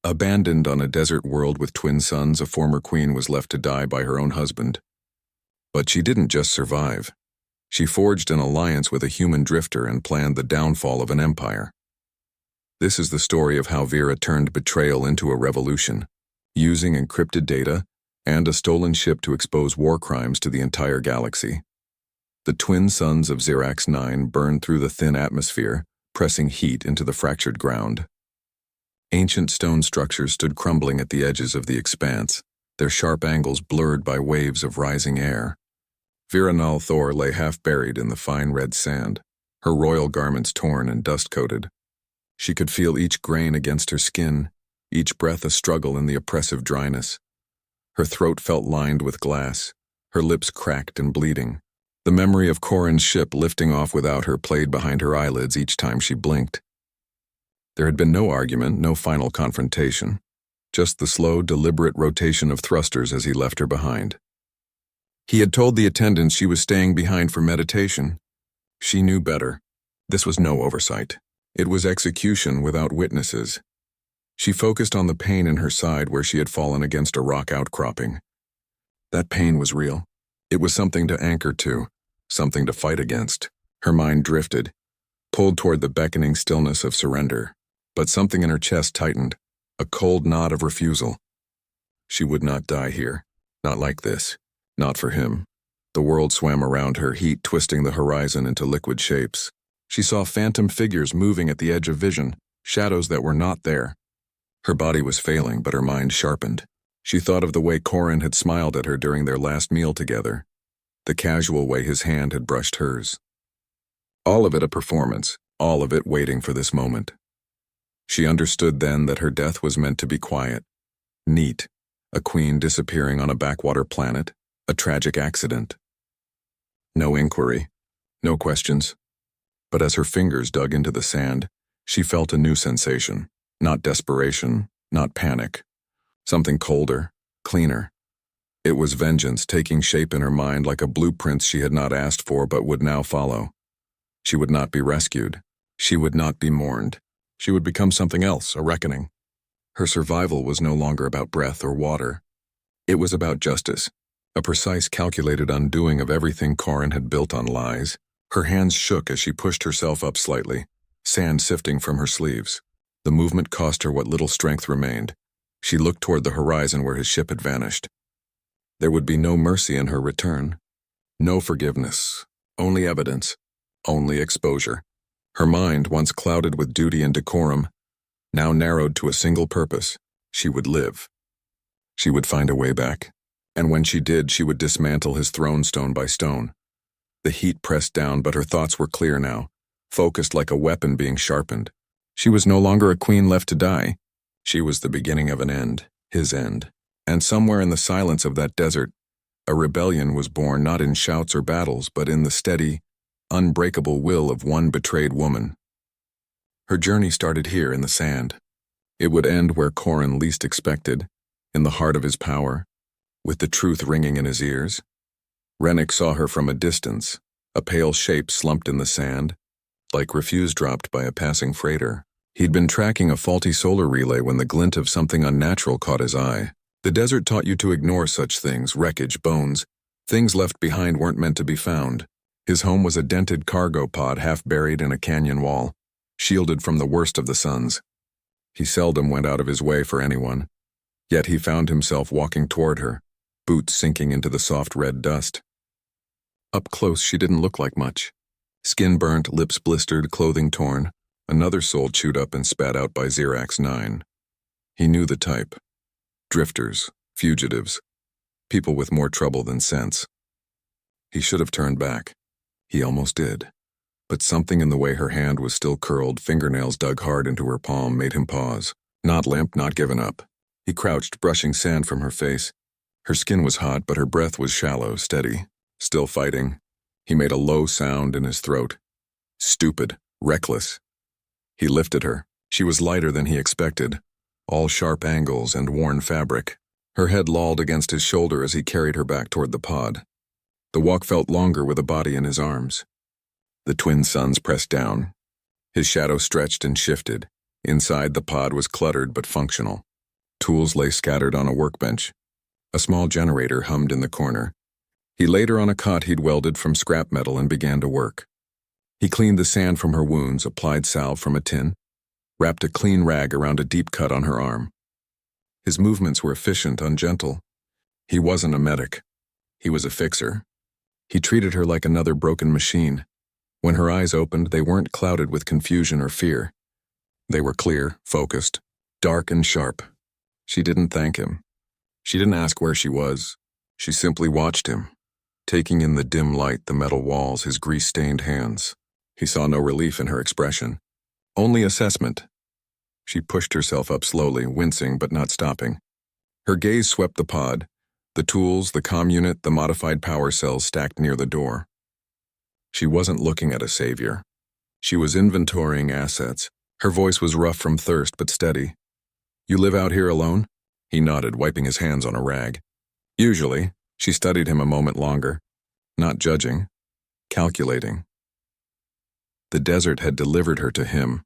Abandoned on a desert world with twin sons, a former queen was left to die by her own husband. But she didn't just survive. She forged an alliance with a human drifter and planned the downfall of an empire. This is the story of how Vera turned betrayal into a revolution, using encrypted data and a stolen ship to expose war crimes to the entire galaxy. The twin suns of Xerax 9 burned through the thin atmosphere, pressing heat into the fractured ground. Ancient stone structures stood crumbling at the edges of the expanse, their sharp angles blurred by waves of rising air. Vera Thor lay half-buried in the fine red sand, her royal garments torn and dust-coated. She could feel each grain against her skin, each breath a struggle in the oppressive dryness. Her throat felt lined with glass, her lips cracked and bleeding. The memory of Corin's ship lifting off without her played behind her eyelids each time she blinked. There had been no argument, no final confrontation, just the slow, deliberate rotation of thrusters as he left her behind. He had told the attendants she was staying behind for meditation. She knew better. This was no oversight. It was execution without witnesses. She focused on the pain in her side where she had fallen against a rock outcropping. That pain was real. It was something to anchor to, something to fight against. Her mind drifted, pulled toward the beckoning stillness of surrender. But something in her chest tightened, a cold nod of refusal. She would not die here. Not like this. Not for him. The world swam around her, heat twisting the horizon into liquid shapes. She saw phantom figures moving at the edge of vision, shadows that were not there. Her body was failing, but her mind sharpened. She thought of the way Corin had smiled at her during their last meal together, the casual way his hand had brushed hers. All of it a performance, all of it waiting for this moment. She understood then that her death was meant to be quiet, neat, a queen disappearing on a backwater planet, a tragic accident. No inquiry, no questions. But as her fingers dug into the sand, she felt a new sensation, not desperation, not panic. Something colder, cleaner. It was vengeance taking shape in her mind like a blueprint she had not asked for but would now follow. She would not be rescued. She would not be mourned. She would become something else, a reckoning. Her survival was no longer about breath or water. It was about justice, a precise calculated undoing of everything Corin had built on lies. Her hands shook as she pushed herself up slightly, sand sifting from her sleeves. The movement cost her what little strength remained. She looked toward the horizon where his ship had vanished. There would be no mercy in her return. No forgiveness. Only evidence. Only exposure. Her mind, once clouded with duty and decorum, now narrowed to a single purpose. She would live. She would find a way back. And when she did, she would dismantle his throne stone by stone. The heat pressed down, but her thoughts were clear now, focused like a weapon being sharpened. She was no longer a queen left to die. She was the beginning of an end, his end. And somewhere in the silence of that desert, a rebellion was born not in shouts or battles, but in the steady, unbreakable will of one betrayed woman. Her journey started here in the sand. It would end where Corin least expected, in the heart of his power, with the truth ringing in his ears. Rennick saw her from a distance, a pale shape slumped in the sand, like refuse dropped by a passing freighter. He'd been tracking a faulty solar relay when the glint of something unnatural caught his eye. The desert taught you to ignore such things, wreckage, bones. Things left behind weren't meant to be found. His home was a dented cargo pod half buried in a canyon wall, shielded from the worst of the suns. He seldom went out of his way for anyone, yet he found himself walking toward her, boots sinking into the soft red dust. Up close, she didn't look like much. Skin burnt, lips blistered, clothing torn, another soul chewed up and spat out by Xerax 9. He knew the type. Drifters, fugitives, people with more trouble than sense. He should have turned back. He almost did. But something in the way her hand was still curled, fingernails dug hard into her palm, made him pause. Not limp, not given up. He crouched, brushing sand from her face. Her skin was hot, but her breath was shallow, steady. Still fighting. He made a low sound in his throat. Stupid, reckless. He lifted her. She was lighter than he expected, all sharp angles and worn fabric. Her head lolled against his shoulder as he carried her back toward the pod. The walk felt longer with a body in his arms. The twin suns pressed down. His shadow stretched and shifted. Inside, the pod was cluttered but functional. Tools lay scattered on a workbench. A small generator hummed in the corner. He laid her on a cot he'd welded from scrap metal and began to work. He cleaned the sand from her wounds, applied salve from a tin, wrapped a clean rag around a deep cut on her arm. His movements were efficient, ungentle. He wasn't a medic. He was a fixer. He treated her like another broken machine. When her eyes opened, they weren't clouded with confusion or fear. They were clear, focused, dark and sharp. She didn't thank him. She didn't ask where she was. She simply watched him, taking in the dim light, the metal walls, his grease-stained hands. He saw no relief in her expression, only assessment. She pushed herself up slowly, wincing but not stopping. Her gaze swept the pod, the tools, the comm unit, the modified power cells stacked near the door. She wasn't looking at a savior. She was inventorying assets. Her voice was rough from thirst but steady. "You live out here alone?" He nodded, wiping his hands on a rag. "Usually." She studied him a moment longer, not judging, calculating. The desert had delivered her to him,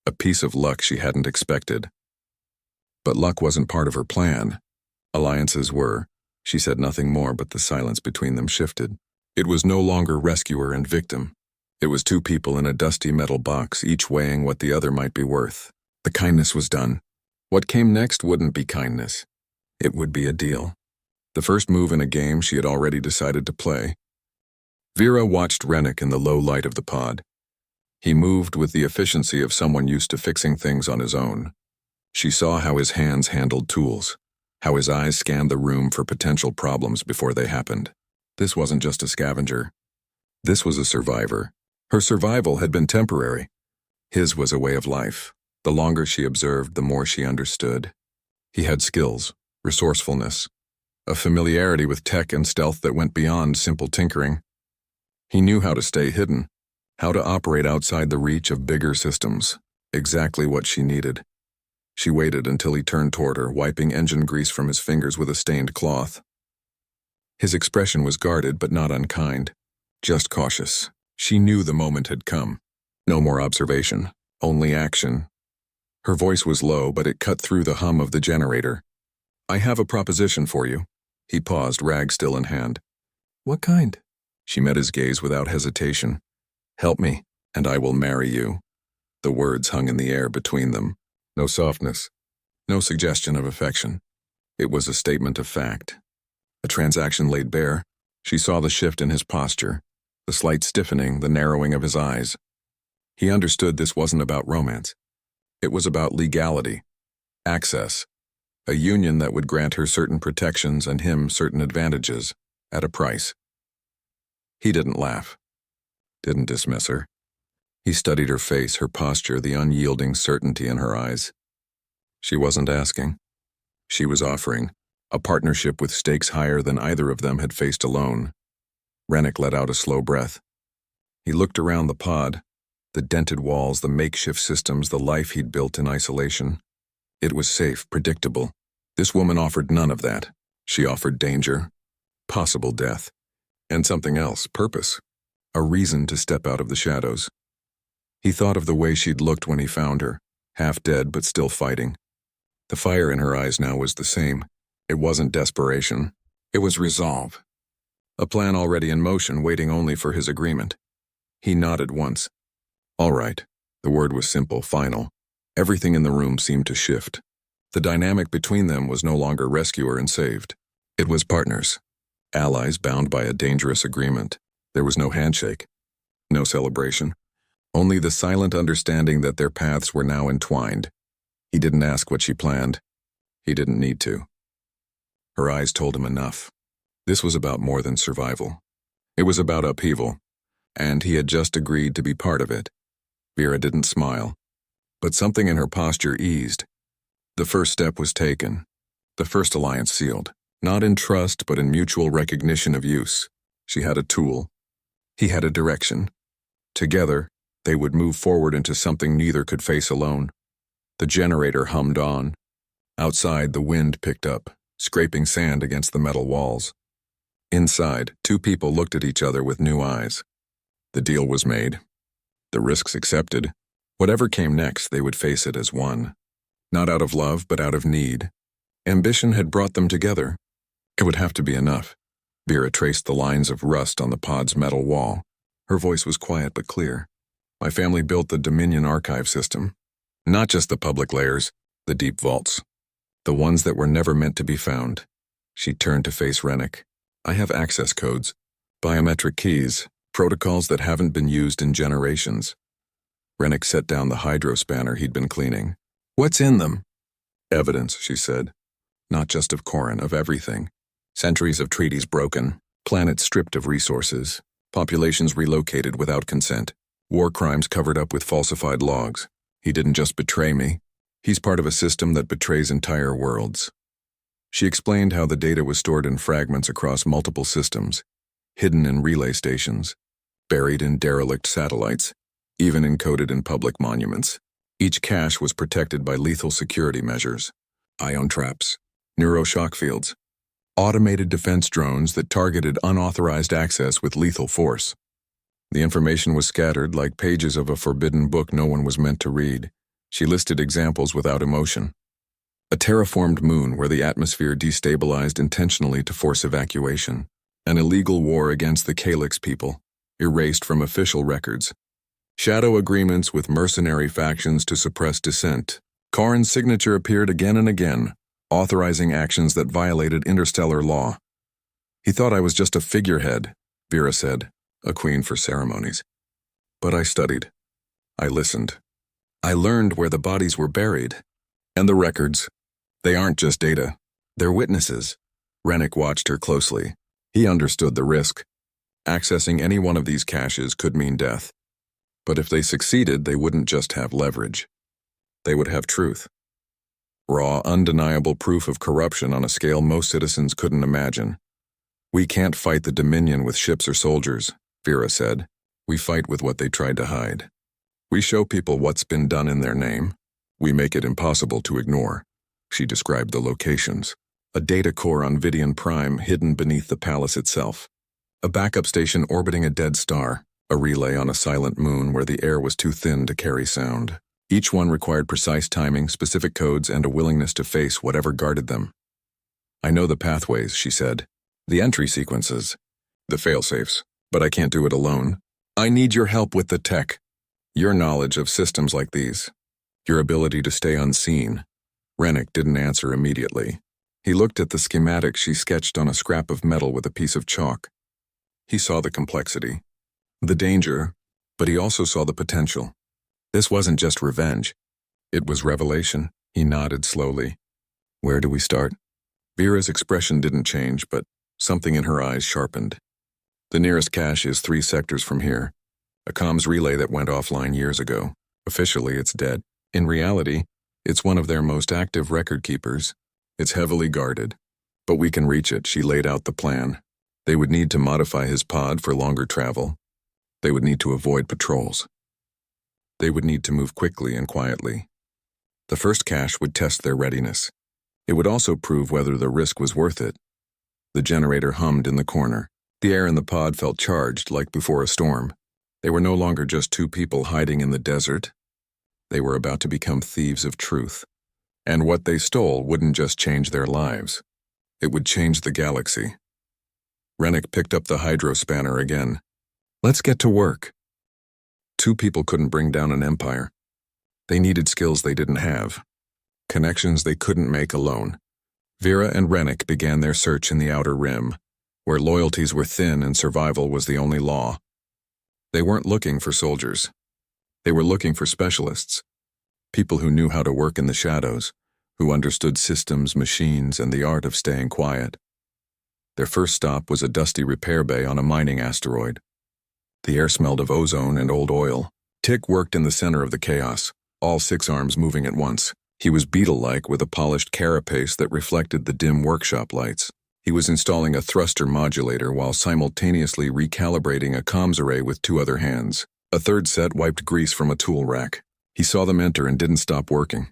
a piece of luck she hadn't expected. But luck wasn't part of her plan. Alliances were. She said nothing more, but the silence between them shifted. It was no longer rescuer and victim. It was two people in a dusty metal box, each weighing what the other might be worth. The kindness was done. What came next wouldn't be kindness. It would be a deal. The first move in a game she had already decided to play. Vera watched Rennick in the low light of the pod. He moved with the efficiency of someone used to fixing things on his own. She saw how his hands handled tools, how his eyes scanned the room for potential problems before they happened. This wasn't just a scavenger. This was a survivor. Her survival had been temporary. His was a way of life. The longer she observed, the more she understood. He had skills, resourcefulness, a familiarity with tech and stealth that went beyond simple tinkering. He knew how to stay hidden, how to operate outside the reach of bigger systems, exactly what she needed. She waited until he turned toward her, wiping engine grease from his fingers with a stained cloth. His expression was guarded but not unkind, just cautious. She knew the moment had come. No more observation, only action. Her voice was low, but it cut through the hum of the generator. "I have a proposition for you." He paused, rag still in hand. "What kind?" She met his gaze without hesitation. "Help me, and I will marry you." The words hung in the air between them. No softness, no suggestion of affection. It was a statement of fact. A transaction laid bare. She saw the shift in his posture, the slight stiffening, the narrowing of his eyes. He understood this wasn't about romance. It was about legality, access, a union that would grant her certain protections and him certain advantages, at a price. He didn't laugh, didn't dismiss her. He studied her face, her posture, the unyielding certainty in her eyes. She wasn't asking. She was offering, a partnership with stakes higher than either of them had faced alone. Rennick let out a slow breath. He looked around the pod, the dented walls, the makeshift systems, the life he'd built in isolation. It was safe, predictable. This woman offered none of that. She offered danger, possible death, and something else, purpose, a reason to step out of the shadows. He thought of the way she'd looked when he found her, half dead but still fighting. The fire in her eyes now was the same. It wasn't desperation. It was resolve. A plan already in motion, waiting only for his agreement. He nodded once. All right. The word was simple, final. Everything in the room seemed to shift. The dynamic between them was no longer rescuer and saved. It was partners, allies bound by a dangerous agreement. There was no handshake, no celebration. Only the silent understanding that their paths were now entwined. He didn't ask what she planned. He didn't need to. Her eyes told him enough. This was about more than survival. It was about upheaval, and he had just agreed to be part of it. Vera didn't smile, but something in her posture eased. The first step was taken, the first alliance sealed, not in trust but in mutual recognition of use. She had a tool. He had a direction. Together, they would move forward into something neither could face alone. The generator hummed on. Outside, the wind picked up, scraping sand against the metal walls. Inside, two people looked at each other with new eyes. The deal was made. The risks accepted. Whatever came next, they would face it as one. Not out of love, but out of need. Ambition had brought them together. It would have to be enough. Vera traced the lines of rust on the pod's metal wall. Her voice was quiet but clear. My family built the Dominion archive system. Not just the public layers, the deep vaults. The ones that were never meant to be found. She turned to face Rennick. I have access codes, biometric keys, protocols that haven't been used in generations. Rennick set down the hydro spanner he'd been cleaning. What's in them? Evidence, she said. Not just of Corin, of everything. Centuries of treaties broken, planets stripped of resources, populations relocated without consent, war crimes covered up with falsified logs. He didn't just betray me. He's part of a system that betrays entire worlds. She explained how the data was stored in fragments across multiple systems, hidden in relay stations, buried in derelict satellites, even encoded in public monuments. Each cache was protected by lethal security measures, ion traps, neuroshock fields, automated defense drones that targeted unauthorized access with lethal force. The information was scattered like pages of a forbidden book no one was meant to read. She listed examples without emotion. A terraformed moon where the atmosphere destabilized intentionally to force evacuation. An illegal war against the Calyx people, erased from official records. Shadow agreements with mercenary factions to suppress dissent. Corin's signature appeared again and again, authorizing actions that violated interstellar law. He thought I was just a figurehead, Vera said, a queen for ceremonies. But I studied. I listened. I learned where the bodies were buried. And the records. They aren't just data. They're witnesses. Rennick watched her closely. He understood the risk. Accessing any one of these caches could mean death. But if they succeeded, they wouldn't just have leverage. They would have truth. Raw, undeniable proof of corruption on a scale most citizens couldn't imagine. We can't fight the Dominion with ships or soldiers, Vera said. We fight with what they tried to hide. We show people what's been done in their name. We make it impossible to ignore. She described the locations. A data core on Vidian Prime hidden beneath the palace itself. A backup station orbiting a dead star. A relay on a silent moon where the air was too thin to carry sound. Each one required precise timing, specific codes, and a willingness to face whatever guarded them. I know the pathways, she said. The entry sequences. The failsafes. But I can't do it alone. I need your help with the tech. Your knowledge of systems like these. Your ability to stay unseen. Rennick didn't answer immediately. He looked at the schematic she sketched on a scrap of metal with a piece of chalk. He saw the complexity. The danger, but he also saw the potential. This wasn't just revenge. It was revelation. He nodded slowly. Where do we start? Vera's expression didn't change, but something in her eyes sharpened. The nearest cache is 3 sectors from here. A comms relay that went offline years ago. Officially, it's dead. In reality, it's one of their most active record keepers. It's heavily guarded. But we can reach it, she laid out the plan. They would need to modify his pod for longer travel. They would need to avoid patrols. They would need to move quickly and quietly. The first cache would test their readiness. It would also prove whether the risk was worth it. The generator hummed in the corner. The air in the pod felt charged like before a storm. They were no longer just 2 people hiding in the desert. They were about to become thieves of truth. And what they stole wouldn't just change their lives. It would change the galaxy. Rennick picked up the hydro spanner again. Let's get to work. 2 people couldn't bring down an empire. They needed skills they didn't have. Connections they couldn't make alone. Vera and Rennick began their search in the Outer Rim, where loyalties were thin and survival was the only law. They weren't looking for soldiers. They were looking for specialists. People who knew how to work in the shadows, who understood systems, machines, and the art of staying quiet. Their first stop was a dusty repair bay on a mining asteroid. The air smelled of ozone and old oil. Tick worked in the center of the chaos, all 6 arms moving at once. He was beetle-like with a polished carapace that reflected the dim workshop lights. He was installing a thruster modulator while simultaneously recalibrating a comms array with 2 other hands. A third set wiped grease from a tool rack. He saw them enter and didn't stop working.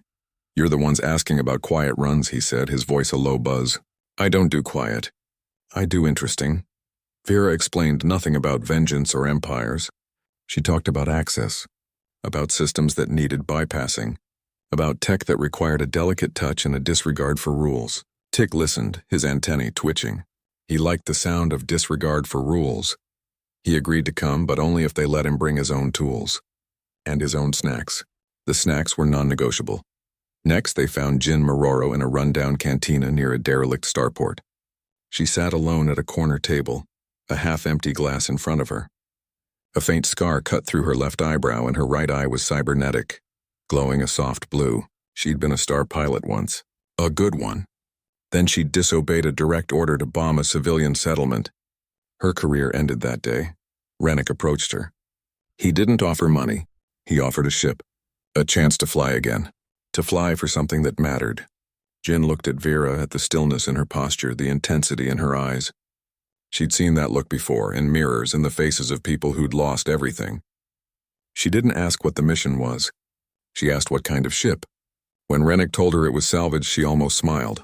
You're the ones asking about quiet runs, he said, his voice a low buzz. I don't do quiet. I do interesting. Vera explained nothing about vengeance or empires. She talked about access, about systems that needed bypassing, about tech that required a delicate touch and a disregard for rules. Tick listened, his antennae twitching. He liked the sound of disregard for rules. He agreed to come, but only if they let him bring his own tools. And his own snacks. The snacks were non-negotiable. Next, they found Jin Mororo in a rundown cantina near a derelict starport. She sat alone at a corner table, a half-empty glass in front of her. A faint scar cut through her left eyebrow and her right eye was cybernetic, glowing a soft blue. She'd been a star pilot once. A good one. Then she'd disobeyed a direct order to bomb a civilian settlement. Her career ended that day. Rennick approached her. He didn't offer money. He offered a ship. A chance to fly again. To fly for something that mattered. Jin looked at Vera, at the stillness in her posture, the intensity in her eyes. She'd seen that look before, in mirrors, in the faces of people who'd lost everything. She didn't ask what the mission was. She asked what kind of ship. When Rennick told her it was salvage, she almost smiled.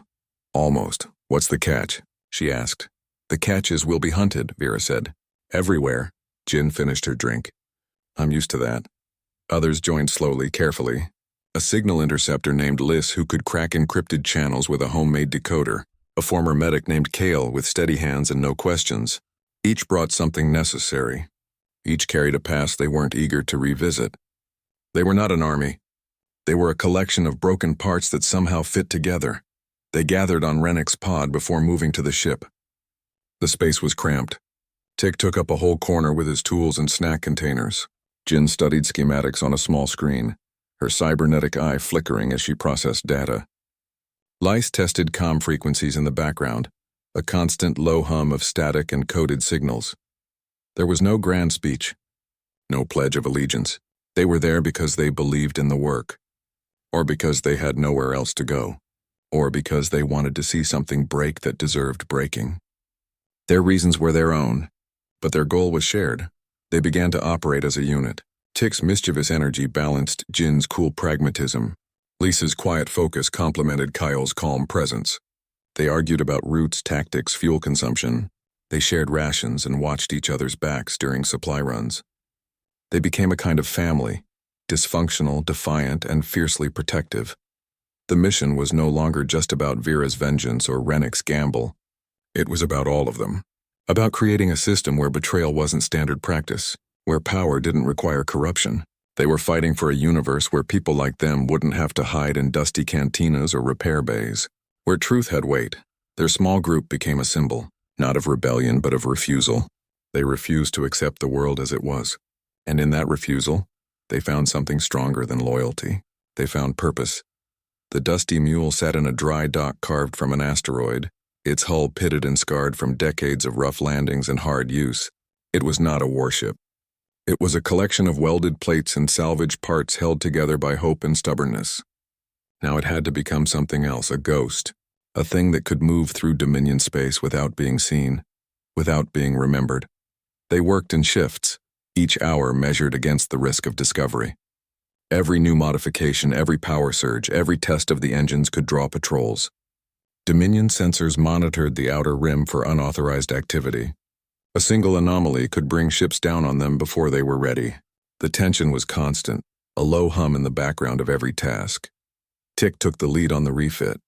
Almost. What's the catch? She asked. The catch is we'll be hunted, Vera said. Everywhere. Jin finished her drink. I'm used to that. Others joined slowly, carefully. A signal interceptor named Liz who could crack encrypted channels with a homemade decoder. A former medic named Kale with steady hands and no questions. Each brought something necessary. Each carried a past they weren't eager to revisit. They were not an army. They were a collection of broken parts that somehow fit together. They gathered on Rennick's pod before moving to the ship. The space was cramped. Tick took up a whole corner with his tools and snack containers. Jin studied schematics on a small screen, her cybernetic eye flickering as she processed data. Lice tested comm frequencies in the background, a constant low hum of static and coded signals. There was no grand speech, no pledge of allegiance. They were there because they believed in the work, or because they had nowhere else to go, or because they wanted to see something break that deserved breaking. Their reasons were their own, but their goal was shared. They began to operate as a unit. Tick's mischievous energy balanced Jin's cool pragmatism. Lisa's quiet focus complemented Kyle's calm presence. They argued about routes, tactics, fuel consumption. They shared rations and watched each other's backs during supply runs. They became a kind of family, dysfunctional, defiant, and fiercely protective. The mission was no longer just about Vera's vengeance or Rennick's gamble. It was about all of them. About creating a system where betrayal wasn't standard practice, where power didn't require corruption. They were fighting for a universe where people like them wouldn't have to hide in dusty cantinas or repair bays, where truth had weight. Their small group became a symbol, not of rebellion but of refusal. They refused to accept the world as it was. And in that refusal, they found something stronger than loyalty. They found purpose. The dusty mule sat in a dry dock carved from an asteroid, its hull pitted and scarred from decades of rough landings and hard use. It was not a warship. It was a collection of welded plates and salvaged parts held together by hope and stubbornness. Now it had to become something else, a ghost, a thing that could move through Dominion space without being seen, without being remembered. They worked in shifts, each hour measured against the risk of discovery. Every new modification, every power surge, every test of the engines could draw patrols. Dominion sensors monitored the outer rim for unauthorized activity. A single anomaly could bring ships down on them before they were ready. The tension was constant, a low hum in the background of every task. Tick took the lead on the refit.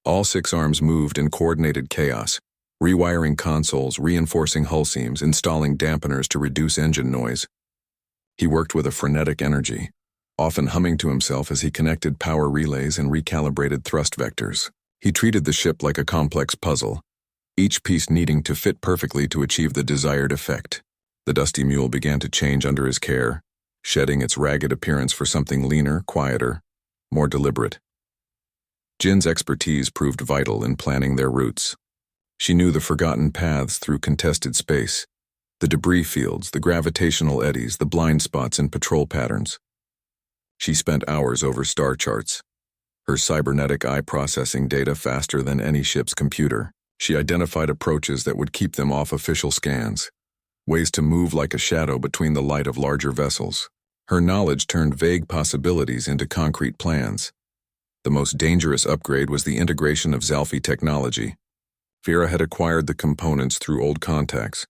All 6 arms moved in coordinated chaos, rewiring consoles, reinforcing hull seams, installing dampeners to reduce engine noise. He worked with a frenetic energy, often humming to himself as he connected power relays and recalibrated thrust vectors. He treated the ship like a complex puzzle, each piece needing to fit perfectly to achieve the desired effect. The dusty mule began to change under his care, shedding its ragged appearance for something leaner, quieter, more deliberate. Jin's expertise proved vital in planning their routes. She knew the forgotten paths through contested space, the debris fields, the gravitational eddies, the blind spots in patrol patterns. She spent hours over star charts, her cybernetic eye processing data faster than any ship's computer. She identified approaches that would keep them off official scans, ways to move like a shadow between the light of larger vessels. Her knowledge turned vague possibilities into concrete plans. The most dangerous upgrade was the integration of Zalfi technology. Vera had acquired the components through old contacts,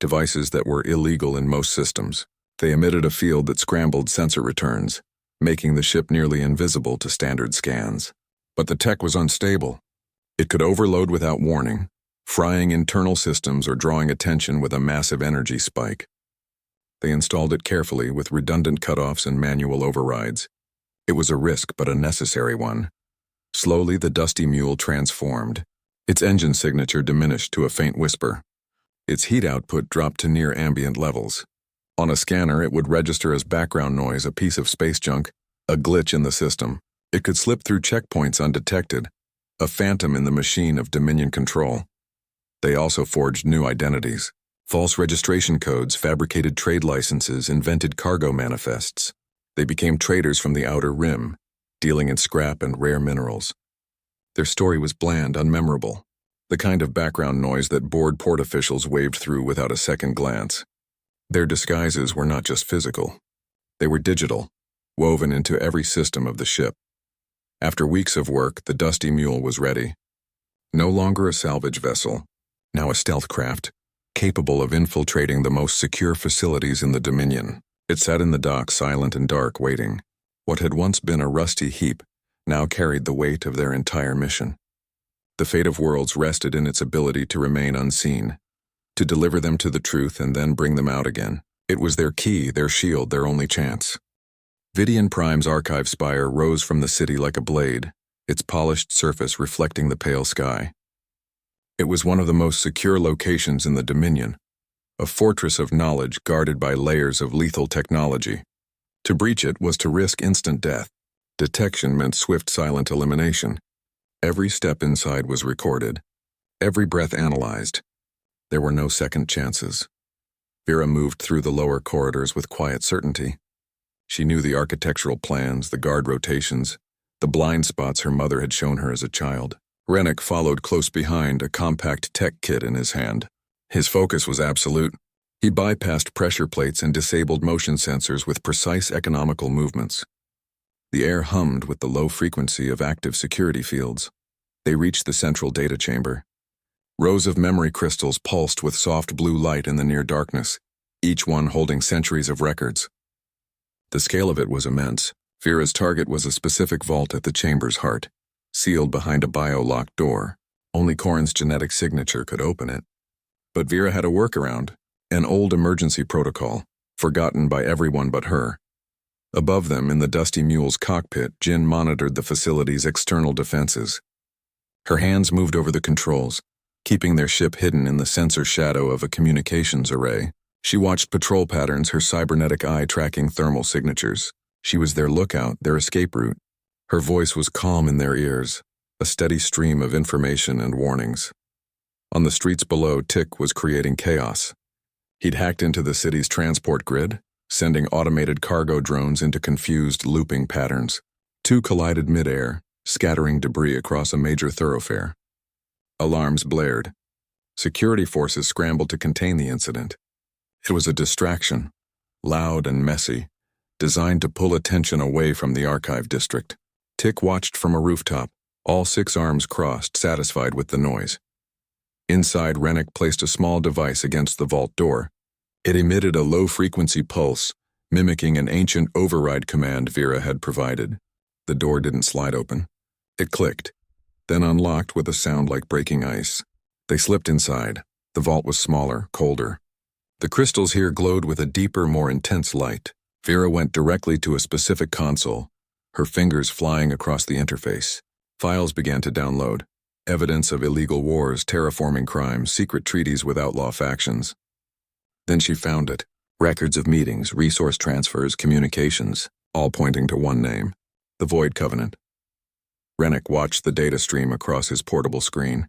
devices that were illegal in most systems. They emitted a field that scrambled sensor returns, making the ship nearly invisible to standard scans. But the tech was unstable. It could overload without warning, frying internal systems or drawing attention with a massive energy spike. They installed it carefully with redundant cutoffs and manual overrides. It was a risk, but a necessary one. Slowly, the dusty mule transformed. Its engine signature diminished to a faint whisper. Its heat output dropped to near ambient levels. On a scanner, it would register as background noise, a piece of space junk, a glitch in the system. It could slip through checkpoints undetected, a phantom in the machine of Dominion control. They also forged new identities. False registration codes, fabricated trade licenses, invented cargo manifests. They became traders from the outer rim, dealing in scrap and rare minerals. Their story was bland, unmemorable, the kind of background noise that bored port officials waved through without a second glance. Their disguises were not just physical. They were digital, woven into every system of the ship. After weeks of work, the dusty mule was ready. No longer a salvage vessel, now a stealth craft, capable of infiltrating the most secure facilities in the Dominion. It sat in the dock, silent and dark, waiting. What had once been a rusty heap now carried the weight of their entire mission. The fate of worlds rested in its ability to remain unseen, to deliver them to the truth and then bring them out again. It was their key, their shield, their only chance. Vidian Prime's archive spire rose from the city like a blade, its polished surface reflecting the pale sky. It was one of the most secure locations in the Dominion, a fortress of knowledge guarded by layers of lethal technology. To breach it was to risk instant death. Detection meant swift, silent elimination. Every step inside was recorded, every breath analyzed. There were no second chances. Vera moved through the lower corridors with quiet certainty. She knew the architectural plans, the guard rotations, the blind spots her mother had shown her as a child. Rennick followed close behind, a compact tech kit in his hand. His focus was absolute. He bypassed pressure plates and disabled motion sensors with precise economical movements. The air hummed with the low frequency of active security fields. They reached the central data chamber. Rows of memory crystals pulsed with soft blue light in the near darkness, each one holding centuries of records. The scale of it was immense. Vera's target was a specific vault at the chamber's heart, sealed behind a bio-locked door. Only Corin's genetic signature could open it. But Vera had a workaround, an old emergency protocol, forgotten by everyone but her. Above them, in the dusty mule's cockpit, Jin monitored the facility's external defenses. Her hands moved over the controls, keeping their ship hidden in the sensor shadow of a communications array. She watched patrol patterns, her cybernetic eye tracking thermal signatures. She was their lookout, their escape route. Her voice was calm in their ears, a steady stream of information and warnings. On the streets below, Tick was creating chaos. He'd hacked into the city's transport grid, sending automated cargo drones into confused, looping patterns. Two collided midair, scattering debris across a major thoroughfare. Alarms blared. Security forces scrambled to contain the incident. It was a distraction, loud and messy, designed to pull attention away from the archive district. Tick watched from a rooftop, all 6 arms crossed, satisfied with the noise. Inside, Rennick placed a small device against the vault door. It emitted a low-frequency pulse, mimicking an ancient override command Vera had provided. The door didn't slide open. It clicked, then unlocked with a sound like breaking ice. They slipped inside. The vault was smaller, colder. The crystals here glowed with a deeper, more intense light. Vera went directly to a specific console, her fingers flying across the interface. Files began to download. Evidence of illegal wars, terraforming crimes, secret treaties with outlaw factions. Then she found it. Records of meetings, resource transfers, communications, all pointing to one name, the Void Covenant. Rennick watched the data stream across his portable screen.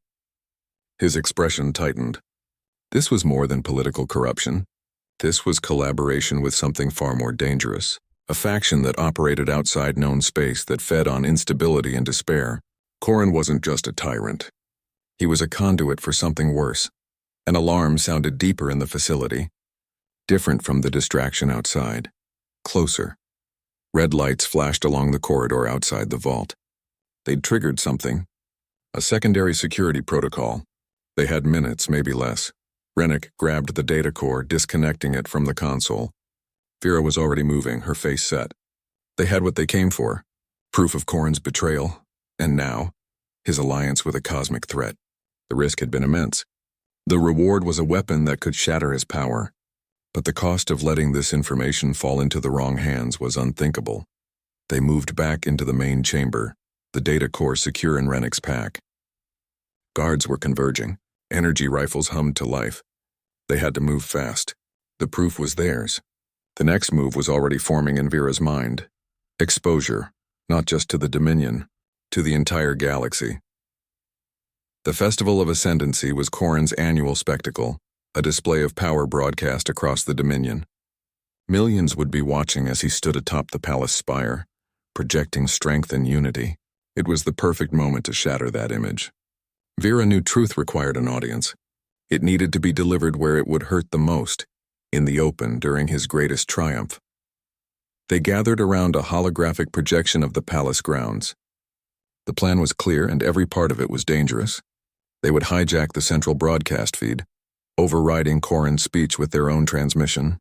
His expression tightened. This was more than political corruption. This was collaboration with something far more dangerous, a faction that operated outside known space that fed on instability and despair. Corin wasn't just a tyrant. He was a conduit for something worse. An alarm sounded deeper in the facility, different from the distraction outside, closer. Red lights flashed along the corridor outside the vault. They'd triggered something, a secondary security protocol. They had minutes, maybe less. Rennick grabbed the data core, disconnecting it from the console. Vera was already moving, her face set. They had what they came for, proof of Corrin's betrayal, and now, his alliance with a cosmic threat. The risk had been immense. The reward was a weapon that could shatter his power, but the cost of letting this information fall into the wrong hands was unthinkable. They moved back into the main chamber, the data core secure in Rennick's pack. Guards were converging. Energy rifles hummed to life. They had to move fast. The proof was theirs. The next move was already forming in Vera's mind. Exposure, not just to the Dominion, to the entire galaxy. The Festival of Ascendancy was Corrin's annual spectacle, a display of power broadcast across the Dominion. Millions would be watching as he stood atop the palace spire, projecting strength and unity. It was the perfect moment to shatter that image. Vera knew truth required an audience. It needed to be delivered where it would hurt the most, in the open during his greatest triumph. They gathered around a holographic projection of the palace grounds. The plan was clear and every part of it was dangerous. They would hijack the central broadcast feed, overriding Corrin's speech with their own transmission.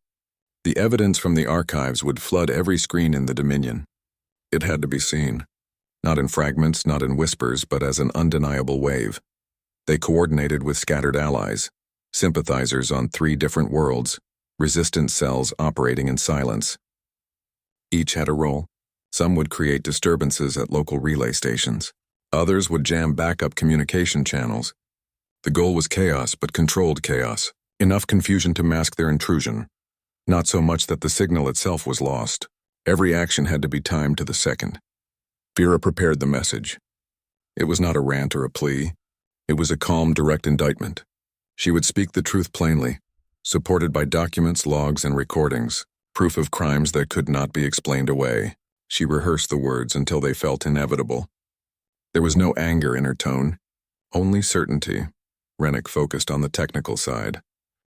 The evidence from the archives would flood every screen in the Dominion. It had to be seen. Not in fragments, not in whispers, but as an undeniable wave. They coordinated with scattered allies, sympathizers on 3 different worlds, resistance cells operating in silence. Each had a role. Some would create disturbances at local relay stations. Others would jam backup communication channels. The goal was chaos, but controlled chaos. Enough confusion to mask their intrusion. Not so much that the signal itself was lost. Every action had to be timed to the second. Vera prepared the message. It was not a rant or a plea. It was a calm, direct indictment. She would speak the truth plainly, supported by documents, logs, and recordings, proof of crimes that could not be explained away. She rehearsed the words until they felt inevitable. There was no anger in her tone, only certainty. Rennick focused on the technical side.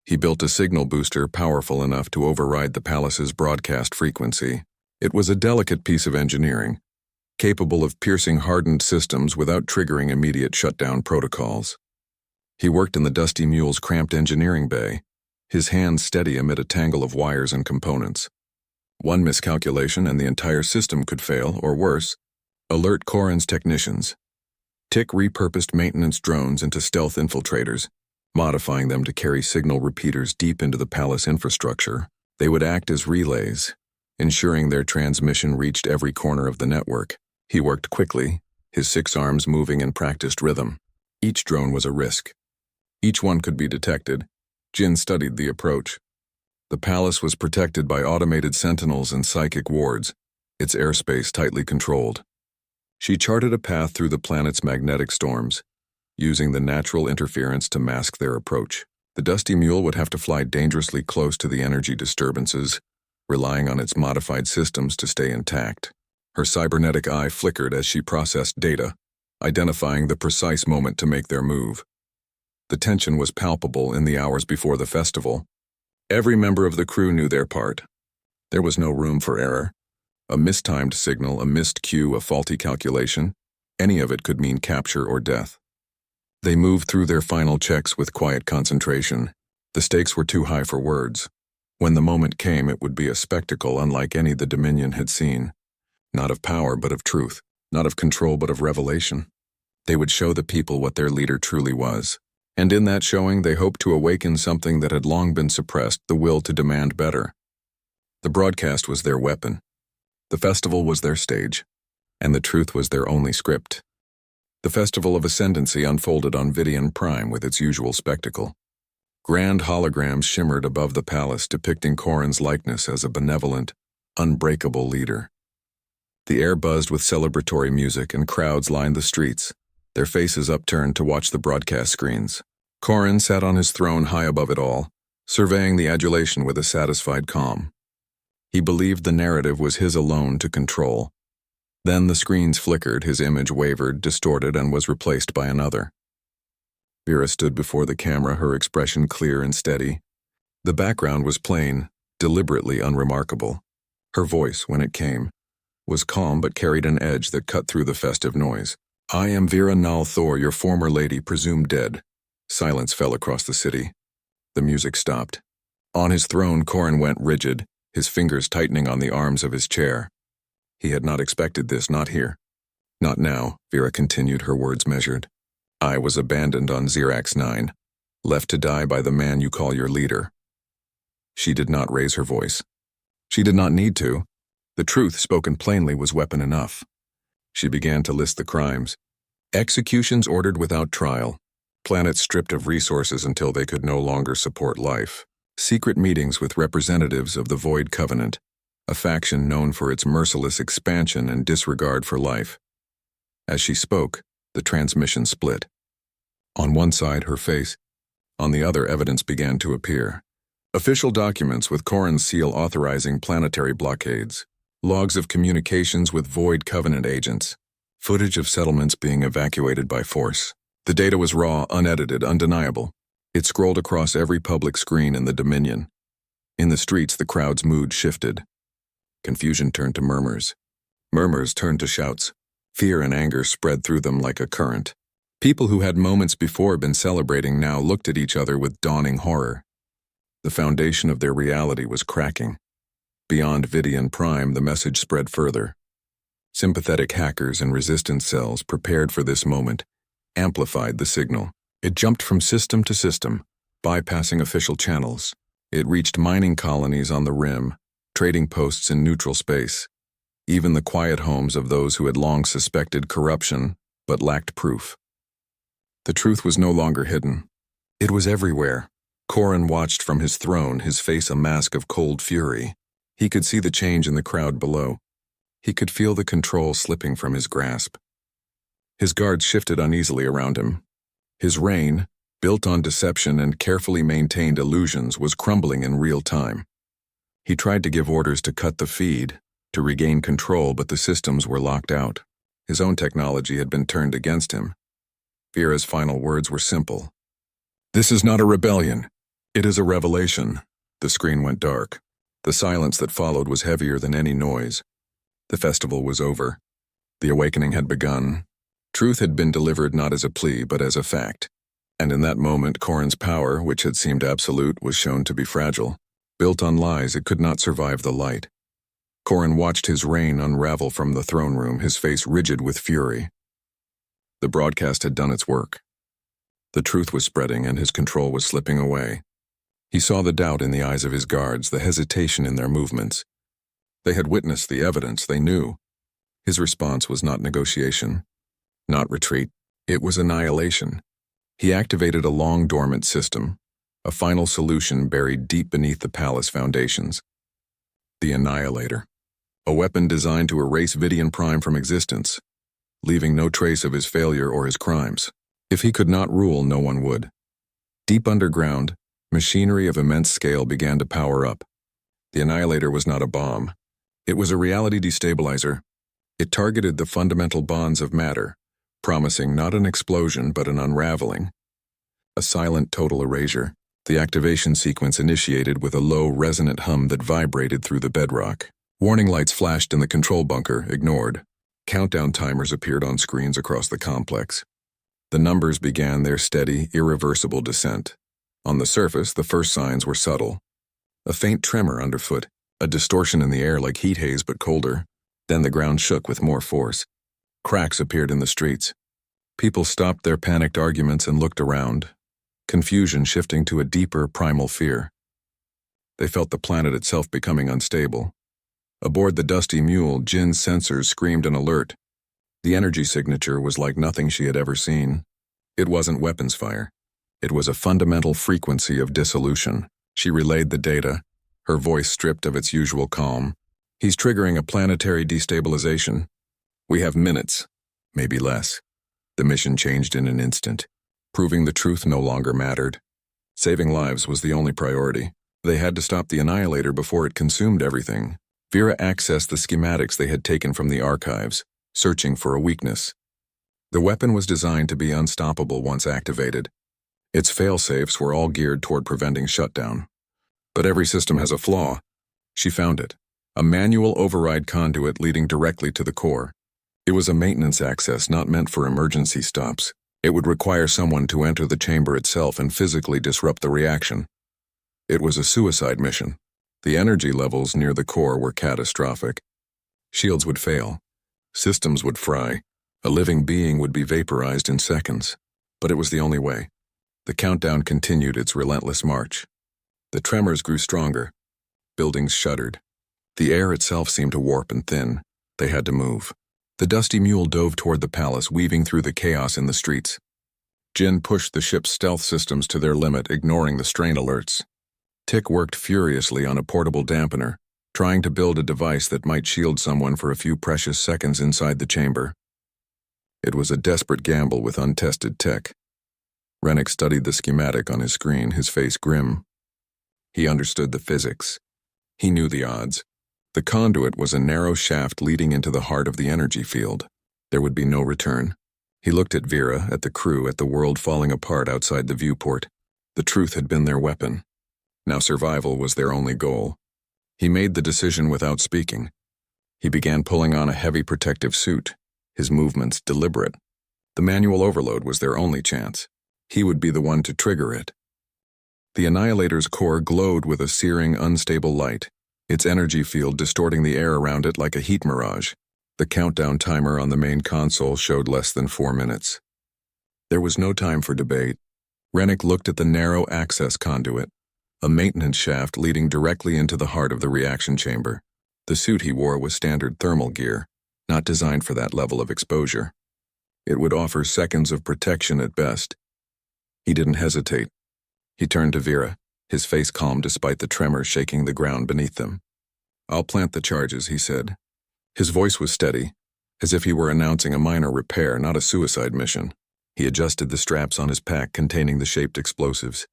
He built a signal booster powerful enough to override the palace's broadcast frequency. It was a delicate piece of engineering, capable of piercing hardened systems without triggering immediate shutdown protocols. He worked in the Dusty Mule's cramped engineering bay, his hands steady amid a tangle of wires and components. One miscalculation and the entire system could fail, or worse, alert Corrin's technicians. Tick repurposed maintenance drones into stealth infiltrators, modifying them to carry signal repeaters deep into the palace infrastructure. They would act as relays, ensuring their transmission reached every corner of the network. He worked quickly, his 6 arms moving in practiced rhythm. Each drone was a risk. Each one could be detected. Jin studied the approach. The palace was protected by automated sentinels and psychic wards, its airspace tightly controlled. She charted a path through the planet's magnetic storms, using the natural interference to mask their approach. The Dusty Mule would have to fly dangerously close to the energy disturbances, relying on its modified systems to stay intact. Her cybernetic eye flickered as she processed data, identifying the precise moment to make their move. The tension was palpable in the hours before the festival. Every member of the crew knew their part. There was no room for error. A mistimed signal, a missed cue, a faulty calculation, any of it could mean capture or death. They moved through their final checks with quiet concentration. The stakes were too high for words. When the moment came, it would be a spectacle unlike any the Dominion had seen. Not of power, but of truth. Not of control, but of revelation. They would show the people what their leader truly was. And in that showing, they hoped to awaken something that had long been suppressed, the will to demand better. The broadcast was their weapon. The festival was their stage. And the truth was their only script. The Festival of Ascendancy unfolded on Vidian Prime with its usual spectacle. Grand holograms shimmered above the palace, depicting Corrin's likeness as a benevolent, unbreakable leader. The air buzzed with celebratory music and crowds lined the streets, their faces upturned to watch the broadcast screens. Corrin sat on his throne high above it all, surveying the adulation with a satisfied calm. He believed the narrative was his alone to control. Then the screens flickered, his image wavered, distorted, and was replaced by another. Vera stood before the camera, her expression clear and steady. The background was plain, deliberately unremarkable. Her voice, when it came, was calm but carried an edge that cut through the festive noise. "I am Vera Nal Thor, your former lady, presumed dead." Silence fell across the city. The music stopped. On his throne, Corrin went rigid, his fingers tightening on the arms of his chair. He had not expected this, not here. Not now, Vera continued, her words measured. I was abandoned on Xerax 9, left to die by the man you call your leader. She did not raise her voice. She did not need to. The truth, spoken plainly, was weapon enough. She began to list the crimes. Executions ordered without trial. Planets stripped of resources until they could no longer support life. Secret meetings with representatives of the Void Covenant, a faction known for its merciless expansion and disregard for life. As she spoke, the transmission split. On one side, her face. On the other, evidence began to appear. Official documents with Corrin's seal authorizing planetary blockades. Logs of communications with Void Covenant agents. Footage of settlements being evacuated by force. The data was raw, unedited, undeniable. It scrolled across every public screen in the Dominion. In the streets, the crowd's mood shifted. Confusion turned to murmurs. Murmurs turned to shouts. Fear and anger spread through them like a current. People who had moments before been celebrating now looked at each other with dawning horror. The foundation of their reality was cracking. Beyond Vidian Prime, the message spread further. Sympathetic hackers and resistance cells prepared for this moment, amplified the signal. It jumped from system to system, bypassing official channels. It reached mining colonies on the rim, trading posts in neutral space, even the quiet homes of those who had long suspected corruption but lacked proof. The truth was no longer hidden. It was everywhere. Corrin watched from his throne, his face a mask of cold fury. He could see the change in the crowd below. He could feel the control slipping from his grasp. His guards shifted uneasily around him. His reign, built on deception and carefully maintained illusions, was crumbling in real time. He tried to give orders to cut the feed, to regain control, but the systems were locked out. His own technology had been turned against him. Vera's final words were simple. This is not a rebellion. It is a revelation. The screen went dark. The silence that followed was heavier than any noise. The festival was over. The awakening had begun. Truth had been delivered not as a plea, but as a fact. And in that moment, Corrin's power, which had seemed absolute, was shown to be fragile. Built on lies, it could not survive the light. Corrin watched his reign unravel from the throne room, his face rigid with fury. The broadcast had done its work. The truth was spreading, and his control was slipping away. He saw the doubt in the eyes of his guards, the hesitation in their movements. They had witnessed the evidence, they knew. His response was not negotiation, not retreat. It was annihilation. He activated a long-dormant system, a final solution buried deep beneath the palace foundations. The Annihilator, a weapon designed to erase Vidian Prime from existence, leaving no trace of his failure or his crimes. If he could not rule, no one would. Deep underground, machinery of immense scale began to power up. The Annihilator was not a bomb. It was a reality destabilizer. It targeted the fundamental bonds of matter, promising not an explosion but an unraveling. A silent total erasure. The activation sequence initiated with a low, resonant hum that vibrated through the bedrock. Warning lights flashed in the control bunker, ignored. Countdown timers appeared on screens across the complex. The numbers began their steady, irreversible descent. On the surface, the first signs were subtle. A faint tremor underfoot, a distortion in the air like heat haze but colder. Then the ground shook with more force. Cracks appeared in the streets. People stopped their panicked arguments and looked around, confusion shifting to a deeper, primal fear. They felt the planet itself becoming unstable. Aboard the Dusty Mule, Jin's sensors screamed an alert. The energy signature was like nothing she had ever seen. It wasn't weapons fire. It was a fundamental frequency of dissolution. She relayed the data, her voice stripped of its usual calm. He's triggering a planetary destabilization. We have minutes, maybe less. The mission changed in an instant. Proving the truth no longer mattered. Saving lives was the only priority. They had to stop the Annihilator before it consumed everything. Vera accessed the schematics they had taken from the archives, searching for a weakness. The weapon was designed to be unstoppable once activated. Its fail-safes were all geared toward preventing shutdown. But every system has a flaw. She found it. A manual override conduit leading directly to the core. It was a maintenance access not meant for emergency stops. It would require someone to enter the chamber itself and physically disrupt the reaction. It was a suicide mission. The energy levels near the core were catastrophic. Shields would fail. Systems would fry. A living being would be vaporized in seconds. But it was the only way. The countdown continued its relentless march. The tremors grew stronger. Buildings shuddered. The air itself seemed to warp and thin. They had to move. The dusty mule dove toward the palace, weaving through the chaos in the streets. Jin pushed the ship's stealth systems to their limit, ignoring the strain alerts. Tick worked furiously on a portable dampener, trying to build a device that might shield someone for a few precious seconds inside the chamber. It was a desperate gamble with untested tech. Rennick studied the schematic on his screen, his face grim. He understood the physics. He knew the odds. The conduit was a narrow shaft leading into the heart of the energy field. There would be no return. He looked at Vera, at the crew, at the world falling apart outside the viewport. The truth had been their weapon. Now survival was their only goal. He made the decision without speaking. He began pulling on a heavy protective suit, his movements deliberate. The manual overload was their only chance. He would be the one to trigger it. The Annihilator's core glowed with a searing, unstable light, its energy field distorting the air around it like a heat mirage. The countdown timer on the main console showed less than 4 minutes. There was no time for debate. Rennick looked at the narrow access conduit, a maintenance shaft leading directly into the heart of the reaction chamber. The suit he wore was standard thermal gear, not designed for that level of exposure. It would offer seconds of protection at best. He didn't hesitate. He turned to Vera, his face calm despite the tremors shaking the ground beneath them. "I'll plant the charges," he said. His voice was steady, as if he were announcing a minor repair, not a suicide mission. He adjusted the straps on his pack containing the shaped explosives.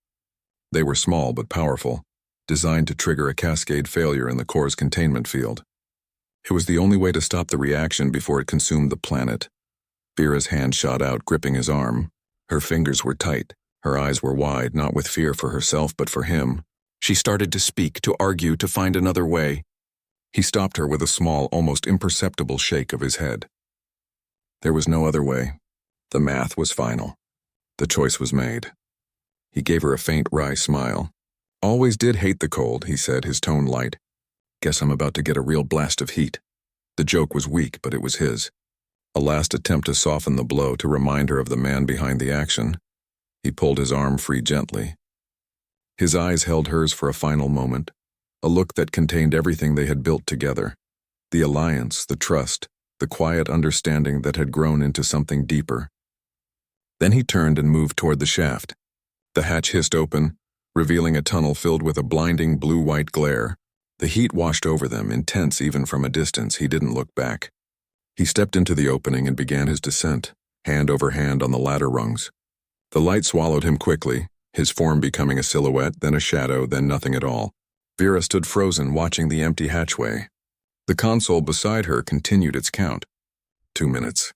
They were small but powerful, designed to trigger a cascade failure in the core's containment field. It was the only way to stop the reaction before it consumed the planet. Vera's hand shot out, gripping his arm. Her fingers were tight. Her eyes were wide, not with fear for herself but for him. She started to speak, to argue, to find another way. He stopped her with a small, almost imperceptible shake of his head. There was no other way. The math was final. The choice was made. He gave her a faint, wry smile. "Always did hate the cold," he said, his tone light. "Guess I'm about to get a real blast of heat." The joke was weak, but it was his. A last attempt to soften the blow, to remind her of the man behind the action. He pulled his arm free gently. His eyes held hers for a final moment, a look that contained everything they had built together. The alliance, the trust, the quiet understanding that had grown into something deeper. Then he turned and moved toward the shaft. The hatch hissed open, revealing a tunnel filled with a blinding blue-white glare. The heat washed over them, intense even from a distance. He didn't look back. He stepped into the opening and began his descent, hand over hand on the ladder rungs. The light swallowed him quickly, his form becoming a silhouette, then a shadow, then nothing at all. Vera stood frozen, watching the empty hatchway. The console beside her continued its count. 2 minutes.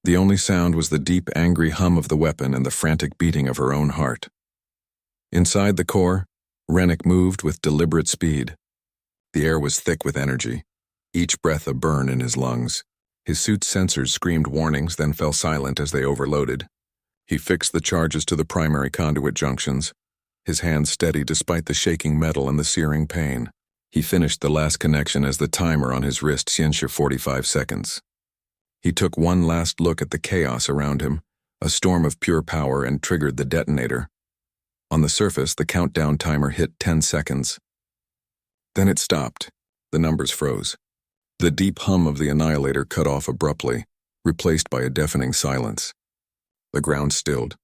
The only sound was the deep, angry hum of the weapon and the frantic beating of her own heart. Inside the core, Rennick moved with deliberate speed. The air was thick with energy, each breath a burn in his lungs. His suit's sensors screamed warnings, then fell silent as they overloaded. He fixed the charges to the primary conduit junctions, his hands steady despite the shaking metal and the searing pain. He finished the last connection as the timer on his wrist cinched 45 seconds. He took one last look at the chaos around him, a storm of pure power, and triggered the detonator. On the surface, the countdown timer hit 10 seconds. Then it stopped. The numbers froze. The deep hum of the Annihilator cut off abruptly, replaced by a deafening silence. The ground stilled.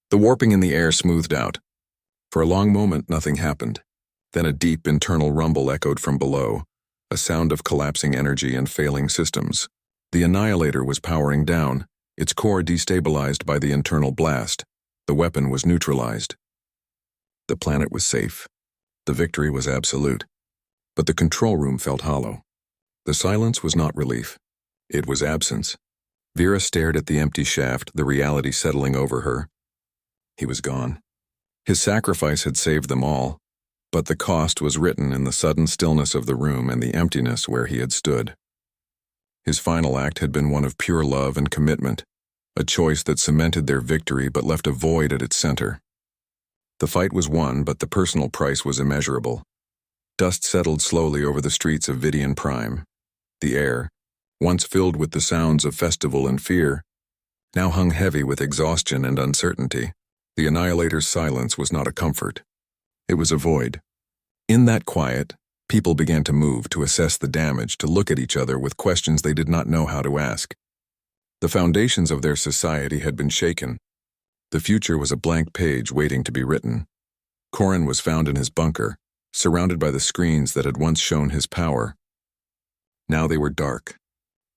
The warping in the air smoothed out. For a long moment, nothing happened. Then a deep internal rumble echoed from below, a sound of collapsing energy and failing systems. The Annihilator was powering down, its core destabilized by the internal blast. The weapon was neutralized. The planet was safe. The victory was absolute. But the control room felt hollow. The silence was not relief. It was absence. Vera stared at the empty shaft, the reality settling over her. He was gone. His sacrifice had saved them all, but the cost was written in the sudden stillness of the room and the emptiness where he had stood. His final act had been one of pure love and commitment, a choice that cemented their victory but left a void at its center. The fight was won, but the personal price was immeasurable. Dust settled slowly over the streets of Vidian Prime. The air, once filled with the sounds of festival and fear, now hung heavy with exhaustion and uncertainty. The Annihilator's silence was not a comfort. It was a void. In that quiet, people began to move, to assess the damage, to look at each other with questions they did not know how to ask. The foundations of their society had been shaken. The future was a blank page waiting to be written. Corin was found in his bunker, surrounded by the screens that had once shown his power. Now they were dark.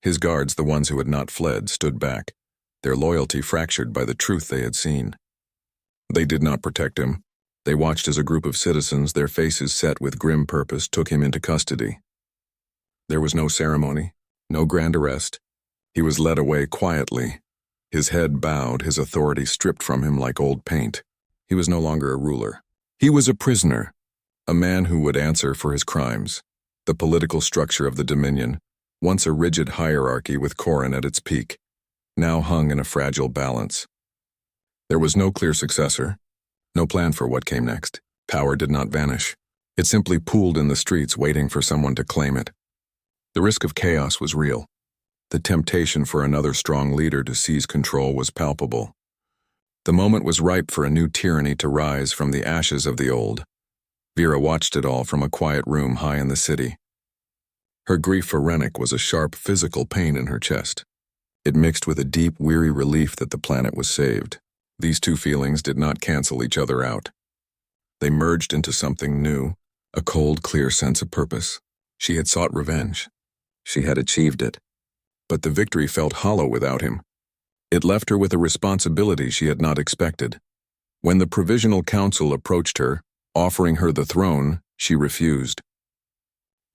His guards, the ones who had not fled, stood back, their loyalty fractured by the truth they had seen. They did not protect him. They watched as a group of citizens, their faces set with grim purpose, took him into custody. There was no ceremony, no grand arrest. He was led away quietly, his head bowed, his authority stripped from him like old paint. He was no longer a ruler. He was a prisoner, a man who would answer for his crimes. The political structure of the Dominion, once a rigid hierarchy with Corin at its peak, now hung in a fragile balance. There was no clear successor, no plan for what came next. Power did not vanish. It simply pooled in the streets, waiting for someone to claim it. The risk of chaos was real. The temptation for another strong leader to seize control was palpable. The moment was ripe for a new tyranny to rise from the ashes of the old. Vera watched it all from a quiet room high in the city. Her grief for Rennick was a sharp physical pain in her chest. It mixed with a deep, weary relief that the planet was saved. These two feelings did not cancel each other out. They merged into something new, a cold, clear sense of purpose. She had sought revenge. She had achieved it. But the victory felt hollow without him. It left her with a responsibility she had not expected. When the Provisional Council approached her, offering her the throne, she refused.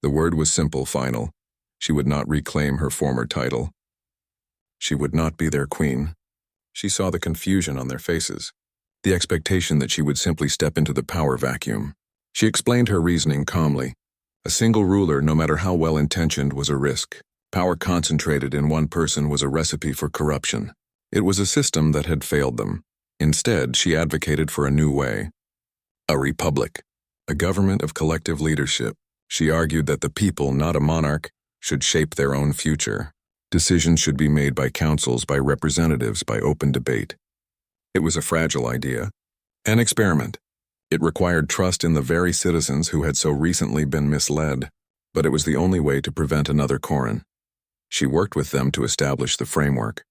The word was simple, final. She would not reclaim her former title. She would not be their queen. She saw the confusion on their faces, the expectation that she would simply step into the power vacuum. She explained her reasoning calmly. A single ruler, no matter how well-intentioned, was a risk. Power concentrated in one person was a recipe for corruption. It was a system that had failed them. Instead, she advocated for a new way. A republic, a government of collective leadership. She argued that the people, not a monarch, should shape their own future. Decisions should be made by councils, by representatives, by open debate. It was a fragile idea, an experiment. It required trust in the very citizens who had so recently been misled, but it was the only way to prevent another Corin. She worked with them to establish the framework.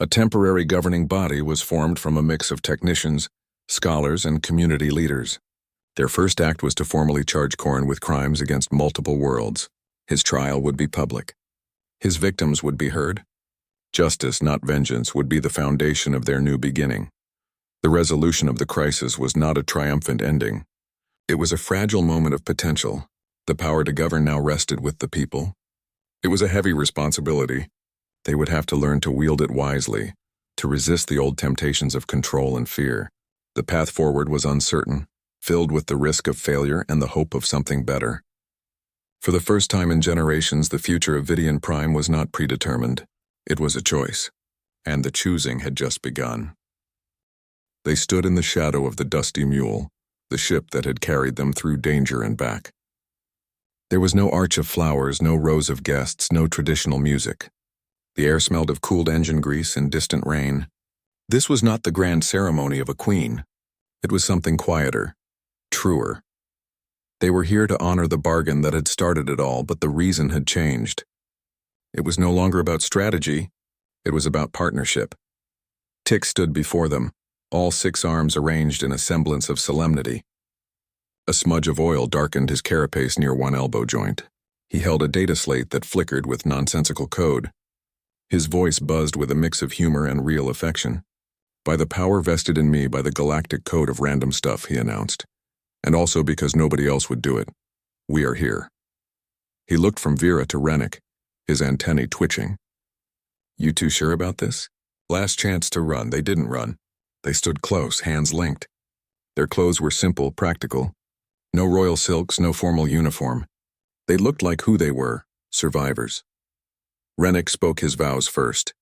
A temporary governing body was formed from a mix of technicians, scholars, and community leaders. Their first act was to formally charge Corin with crimes against multiple worlds. His trial would be public. His victims would be heard. Justice, not vengeance, would be the foundation of their new beginning. The resolution of the crisis was not a triumphant ending. It was a fragile moment of potential. The power to govern now rested with the people. It was a heavy responsibility. They would have to learn to wield it wisely, to resist the old temptations of control and fear. The path forward was uncertain, filled with the risk of failure and the hope of something better. For the first time in generations, the future of Vidian Prime was not predetermined. It was a choice, and the choosing had just begun. They stood in the shadow of the Dusty Mule, the ship that had carried them through danger and back. There was no arch of flowers, no rows of guests, no traditional music. The air smelled of cooled engine grease and distant rain. This was not the grand ceremony of a queen. It was something quieter, truer. They were here to honor the bargain that had started it all, but the reason had changed. It was no longer about strategy. It was about partnership. Tick stood before them, all 6 arms arranged in a semblance of solemnity. A smudge of oil darkened his carapace near one elbow joint. He held a data slate that flickered with nonsensical code. His voice buzzed with a mix of humor and real affection. "By the power vested in me by the Galactic Code of Random Stuff," he announced. "And also because nobody else would do it. We are here." He looked from Vera to Rennick, his antennae twitching. "You two sure about this?" Last chance to run. They didn't run. They stood close, hands linked. Their clothes were simple, practical. No royal silks, no formal uniform. They looked like who they were, survivors. Rennick spoke his vows first.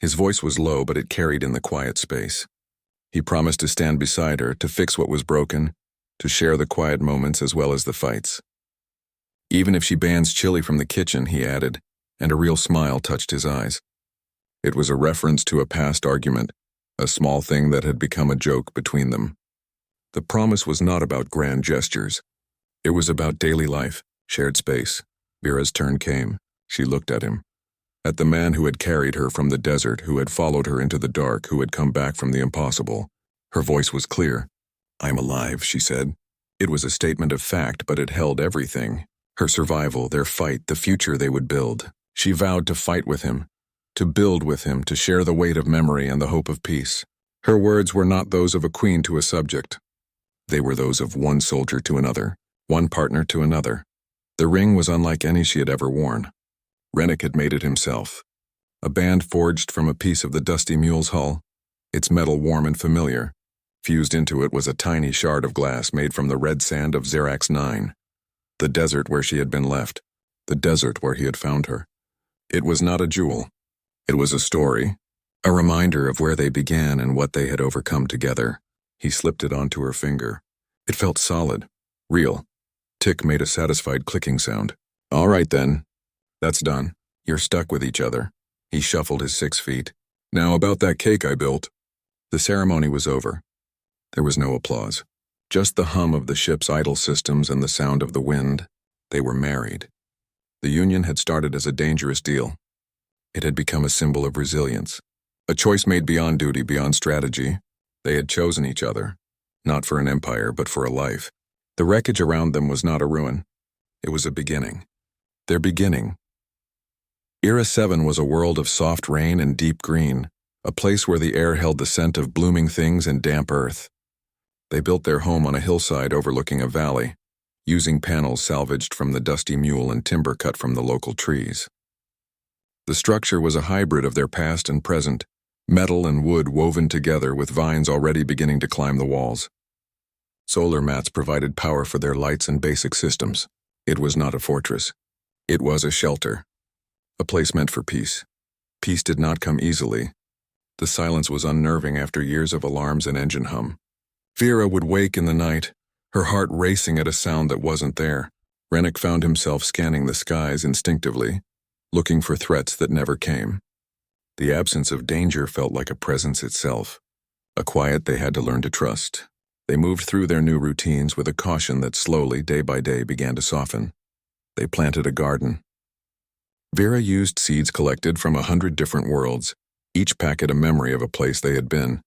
His voice was low, but it carried in the quiet space. He promised to stand beside her, to fix what was broken, to share the quiet moments as well as the fights. Even if she bans chili from the kitchen, he added, and a real smile touched his eyes. It was a reference to a past argument, a small thing that had become a joke between them. The promise was not about grand gestures. It was about daily life, shared space. Vera's turn came. She looked at him. At the man who had carried her from the desert, who had followed her into the dark, who had come back from the impossible. Her voice was clear. "I'm alive," she said. It was a statement of fact, but it held everything. Her survival, their fight, the future they would build. She vowed to fight with him, to build with him, to share the weight of memory and the hope of peace. Her words were not those of a queen to a subject. They were those of one soldier to another, one partner to another. The ring was unlike any she had ever worn. Rennick had made it himself. A band forged from a piece of the dusty mule's hull, its metal warm and familiar. Fused into it was a tiny shard of glass made from the red sand of Xerax 9. The desert where she had been left. The desert where he had found her. It was not a jewel. It was a story. A reminder of where they began and what they had overcome together. He slipped it onto her finger. It felt solid. Real. Tick made a satisfied clicking sound. "All right then. That's done. You're stuck with each other." He shuffled his 6 feet. "Now about that cake I built." The ceremony was over. There was no applause. Just the hum of the ship's idle systems and the sound of the wind. They were married. The union had started as a dangerous deal. It had become a symbol of resilience. A choice made beyond duty, beyond strategy. They had chosen each other. Not for an empire, but for a life. The wreckage around them was not a ruin. It was a beginning. Their beginning. Era 7 was a world of soft rain and deep green, a place where the air held the scent of blooming things and damp earth. They built their home on a hillside overlooking a valley, using panels salvaged from the dusty mule and timber cut from the local trees. The structure was a hybrid of their past and present, metal and wood woven together with vines already beginning to climb the walls. Solar mats provided power for their lights and basic systems. It was not a fortress. It was a shelter. A place meant for peace. Peace did not come easily. The silence was unnerving after years of alarms and engine hum. Vera would wake in the night, her heart racing at a sound that wasn't there. Rennick found himself scanning the skies instinctively, looking for threats that never came. The absence of danger felt like a presence itself, a quiet they had to learn to trust. They moved through their new routines with a caution that slowly, day by day, began to soften. They planted a garden. Vera used seeds collected from 100 different worlds, each packet a memory of a place they had been.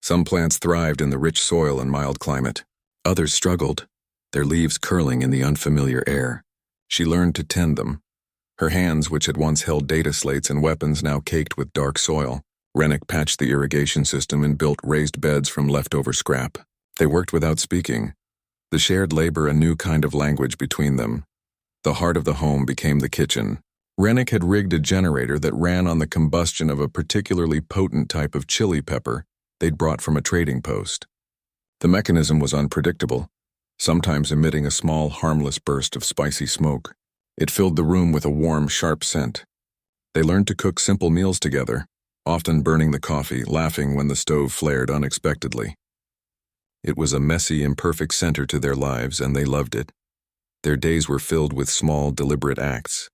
Some plants thrived in the rich soil and mild climate. Others struggled, their leaves curling in the unfamiliar air. She learned to tend them. Her hands, which had once held data slates and weapons, now caked with dark soil. Rennick patched the irrigation system and built raised beds from leftover scrap. They worked without speaking. The shared labor a new kind of language between them. The heart of the home became the kitchen. Rennick had rigged a generator that ran on the combustion of a particularly potent type of chili pepper they'd brought from a trading post. The mechanism was unpredictable, sometimes emitting a small, harmless burst of spicy smoke. It filled the room with a warm, sharp scent. They learned to cook simple meals together, often burning the coffee, laughing when the stove flared unexpectedly. It was a messy, imperfect center to their lives, and they loved it. Their days were filled with small, deliberate acts.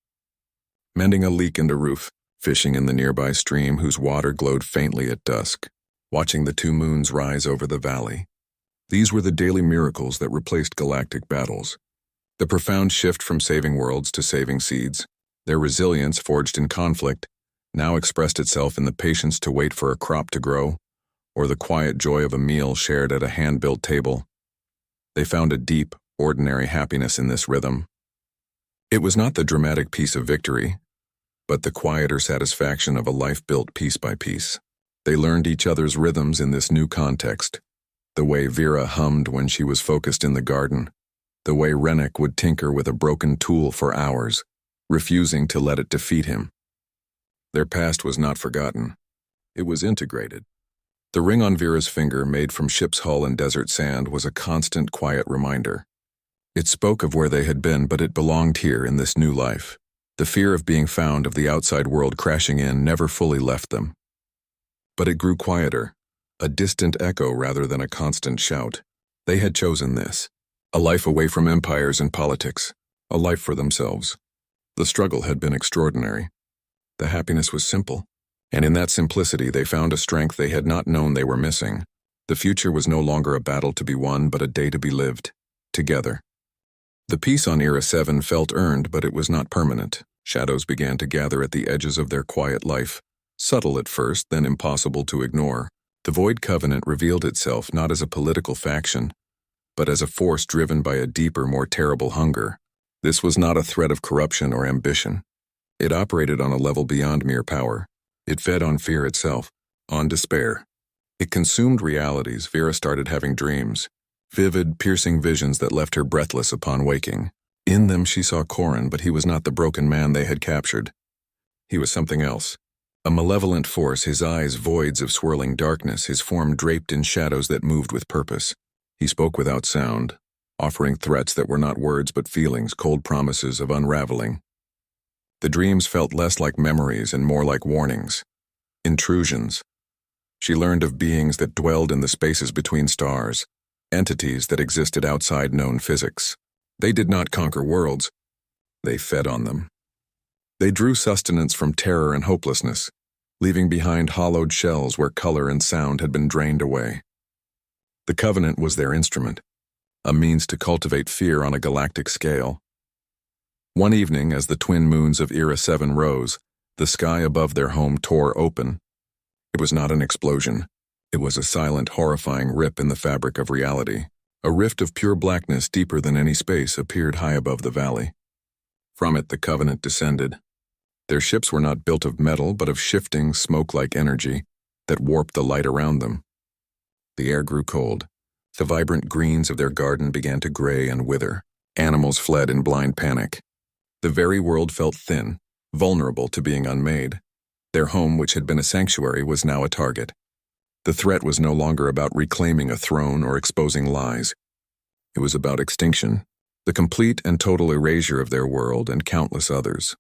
Mending a leak in the roof, fishing in the nearby stream whose water glowed faintly at dusk, watching the 2 moons rise over the valley. These were the daily miracles that replaced galactic battles. The profound shift from saving worlds to saving seeds, their resilience forged in conflict, now expressed itself in the patience to wait for a crop to grow, or the quiet joy of a meal shared at a hand-built table. They found a deep, ordinary happiness in this rhythm. It was not the dramatic peace of victory, but the quieter satisfaction of a life built piece by piece. They learned each other's rhythms in this new context. The way Vera hummed when she was focused in the garden. The way Rennick would tinker with a broken tool for hours, refusing to let it defeat him. Their past was not forgotten. It was integrated. The ring on Vera's finger, made from ship's hull and desert sand, was a constant, quiet reminder. It spoke of where they had been, but it belonged here in this new life. The fear of being found, of the outside world crashing in, never fully left them. But it grew quieter, a distant echo rather than a constant shout. They had chosen this, a life away from empires and politics, a life for themselves. The struggle had been extraordinary. The happiness was simple, and in that simplicity they found a strength they had not known they were missing. The future was no longer a battle to be won, but a day to be lived, together. The peace on Era 7 felt earned, but it was not permanent. Shadows began to gather at the edges of their quiet life, subtle at first, then impossible to ignore. The Void Covenant revealed itself not as a political faction, but as a force driven by a deeper, more terrible hunger. This was not a threat of corruption or ambition. It operated on a level beyond mere power. It fed on fear itself, on despair. It consumed realities. Vera started having dreams, vivid, piercing visions that left her breathless upon waking. In them she saw Corin, but he was not the broken man they had captured. He was something else. A malevolent force, his eyes voids of swirling darkness, his form draped in shadows that moved with purpose. He spoke without sound, offering threats that were not words but feelings, cold promises of unraveling. The dreams felt less like memories and more like warnings, intrusions. She learned of beings that dwelled in the spaces between stars, entities that existed outside known physics. They did not conquer worlds. They fed on them. They drew sustenance from terror and hopelessness, leaving behind hollowed shells where color and sound had been drained away. The Covenant was their instrument, a means to cultivate fear on a galactic scale. One evening, as the twin moons of Era 7 rose, the sky above their home tore open. It was not an explosion. It was a silent, horrifying rip in the fabric of reality. A rift of pure blackness deeper than any space appeared high above the valley. From it the Covenant descended. Their ships were not built of metal, but of shifting, smoke-like energy that warped the light around them. The air grew cold. The vibrant greens of their garden began to gray and wither. Animals fled in blind panic. The very world felt thin, vulnerable to being unmade. Their home, which had been a sanctuary, was now a target. The threat was no longer about reclaiming a throne or exposing lies. It was about extinction, the complete and total erasure of their world and countless others.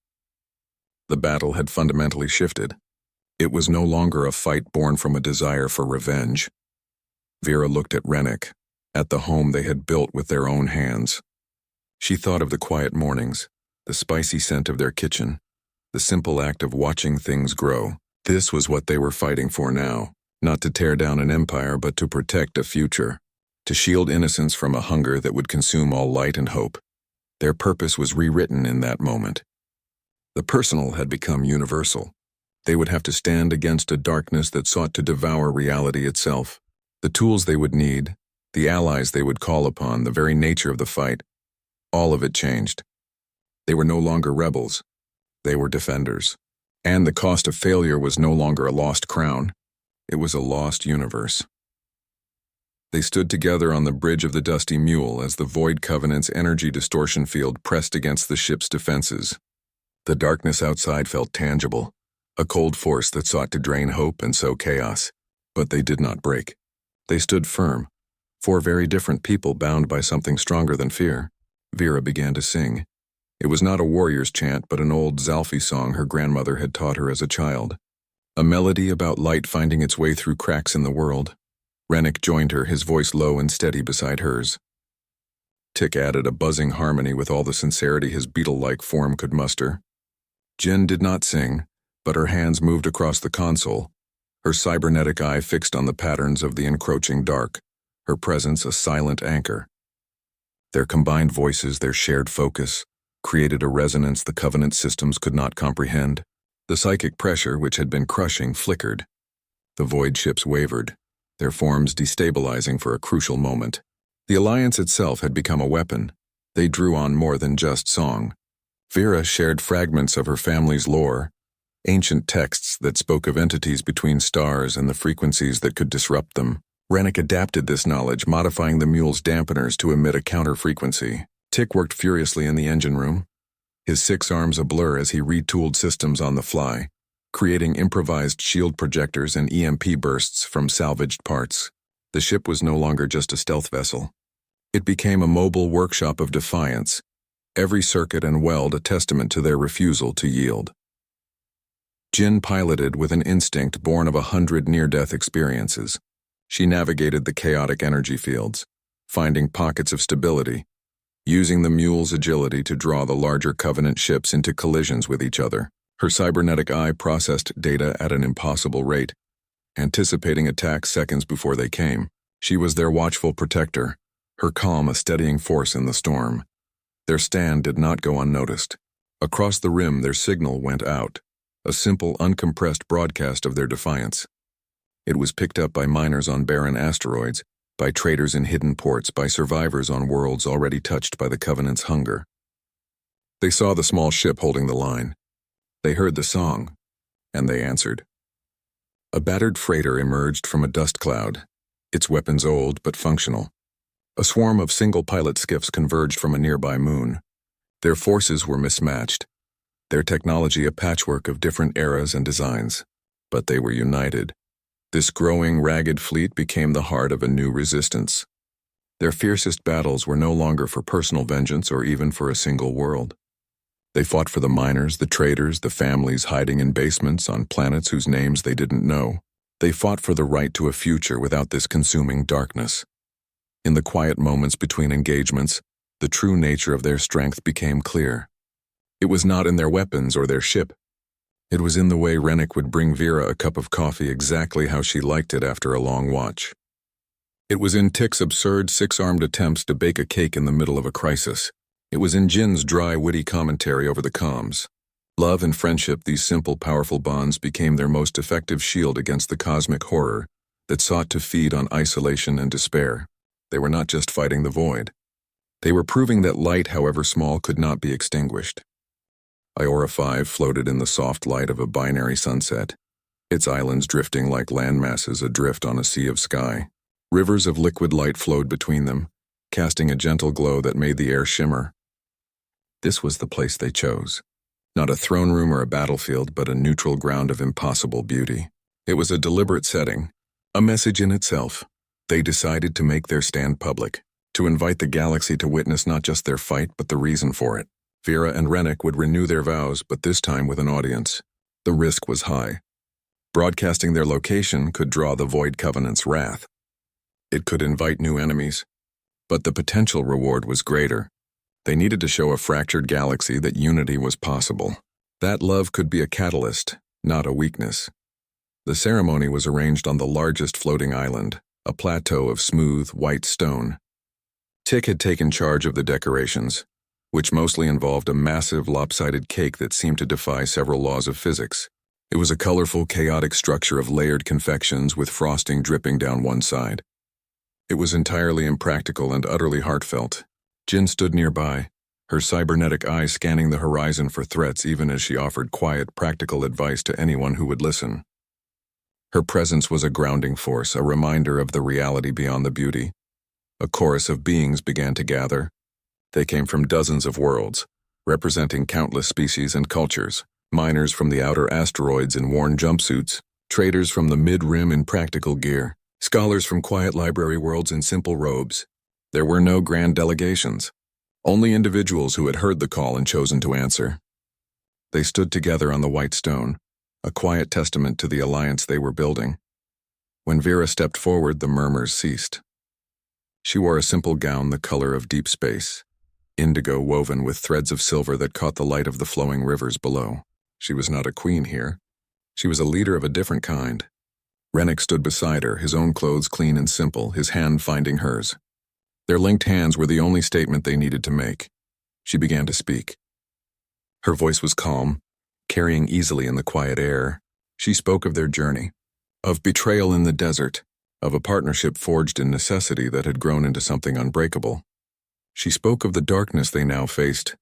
The battle had fundamentally shifted. It was no longer a fight born from a desire for revenge. Vera looked at Rennick, at the home they had built with their own hands. She thought of the quiet mornings, the spicy scent of their kitchen, the simple act of watching things grow. This was what they were fighting for now, not to tear down an empire, but to protect a future, to shield innocence from a hunger that would consume all light and hope. Their purpose was rewritten in that moment. The personal had become universal. They would have to stand against a darkness that sought to devour reality itself. The tools they would need, the allies they would call upon, the very nature of the fight, all of it changed. They were no longer rebels. They were defenders. And the cost of failure was no longer a lost crown. It was a lost universe. They stood together on the bridge of the Dusty Mule as the Void Covenant's energy distortion field pressed against the ship's defenses. The darkness outside felt tangible, a cold force that sought to drain hope and sow chaos. But they did not break. They stood firm, four very different people bound by something stronger than fear. Vera began to sing. It was not a warrior's chant, but an old Zalfi song her grandmother had taught her as a child. A melody about light finding its way through cracks in the world. Rennick joined her, his voice low and steady beside hers. Tick added a buzzing harmony with all the sincerity his beetle-like form could muster. Jen did not sing, but her hands moved across the console, her cybernetic eye fixed on the patterns of the encroaching dark, her presence a silent anchor. Their combined voices, their shared focus, created a resonance the Covenant systems could not comprehend. The psychic pressure, which had been crushing, flickered. The void ships wavered, their forms destabilizing for a crucial moment. The alliance itself had become a weapon. They drew on more than just song. Vera shared fragments of her family's lore, ancient texts that spoke of entities between stars and the frequencies that could disrupt them. Rennick adapted this knowledge, modifying the mule's dampeners to emit a counter-frequency. Tick worked furiously in the engine room, his 6 arms a blur as he retooled systems on the fly, creating improvised shield projectors and EMP bursts from salvaged parts. The ship was no longer just a stealth vessel. It became a mobile workshop of defiance, every circuit and weld a testament to their refusal to yield. Jin piloted with an instinct born of 100 near-death experiences. She navigated the chaotic energy fields, finding pockets of stability, using the mule's agility to draw the larger Covenant ships into collisions with each other. Her cybernetic eye processed data at an impossible rate, anticipating attacks seconds before they came. She was their watchful protector, her calm a steadying force in the storm. Their stand did not go unnoticed. Across the rim, their signal went out, a simple, uncompressed broadcast of their defiance. It was picked up by miners on barren asteroids, by traders in hidden ports, by survivors on worlds already touched by the Covenant's hunger. They saw the small ship holding the line. They heard the song, and they answered. A battered freighter emerged from a dust cloud, its weapons old but functional. A swarm of single-pilot skiffs converged from a nearby moon. Their forces were mismatched, their technology a patchwork of different eras and designs, but they were united. This growing, ragged fleet became the heart of a new resistance. Their fiercest battles were no longer for personal vengeance or even for a single world. They fought for the miners, the traders, the families hiding in basements on planets whose names they didn't know. They fought for the right to a future without this consuming darkness. In the quiet moments between engagements, the true nature of their strength became clear. It was not in their weapons or their ship. It was in the way Rennick would bring Vera a cup of coffee exactly how she liked it after a long watch. It was in Tick's absurd six-armed attempts to bake a cake in the middle of a crisis. It was in Jin's dry, witty commentary over the comms. Love and friendship, these simple, powerful bonds, became their most effective shield against the cosmic horror that sought to feed on isolation and despair. They were not just fighting the void. They were proving that light, however small, could not be extinguished. Iora 5 floated in the soft light of a binary sunset, its islands drifting like landmasses adrift on a sea of sky. Rivers of liquid light flowed between them, casting a gentle glow that made the air shimmer. This was the place they chose. Not a throne room or a battlefield, but a neutral ground of impossible beauty. It was a deliberate setting, a message in itself. They decided to make their stand public, to invite the galaxy to witness not just their fight, but the reason for it. Vera and Rennick would renew their vows, but this time with an audience. The risk was high. Broadcasting their location could draw the Void Covenant's wrath. It could invite new enemies, but the potential reward was greater. They needed to show a fractured galaxy that unity was possible. That love could be a catalyst, not a weakness. The ceremony was arranged on the largest floating island, a plateau of smooth, white stone. Tick had taken charge of the decorations, which mostly involved a massive, lopsided cake that seemed to defy several laws of physics. It was a colorful, chaotic structure of layered confections with frosting dripping down one side. It was entirely impractical and utterly heartfelt. Jin stood nearby, her cybernetic eye scanning the horizon for threats even as she offered quiet, practical advice to anyone who would listen. Her presence was a grounding force, a reminder of the reality beyond the beauty. A chorus of beings began to gather. They came from dozens of worlds, representing countless species and cultures. Miners from the outer asteroids in worn jumpsuits, traders from the mid-rim in practical gear, scholars from quiet library worlds in simple robes. There were no grand delegations, only individuals who had heard the call and chosen to answer. They stood together on the white stone, a quiet testament to the alliance they were building. When Vera stepped forward, the murmurs ceased. She wore a simple gown the color of deep space, indigo woven with threads of silver that caught the light of the flowing rivers below. She was not a queen here. She was a leader of a different kind. Rennick stood beside her, his own clothes clean and simple, his hand finding hers. Their linked hands were the only statement they needed to make. She began to speak. Her voice was calm, carrying easily in the quiet air. She spoke of their journey, of betrayal in the desert, of a partnership forged in necessity that had grown into something unbreakable. She spoke of the darkness they now faced,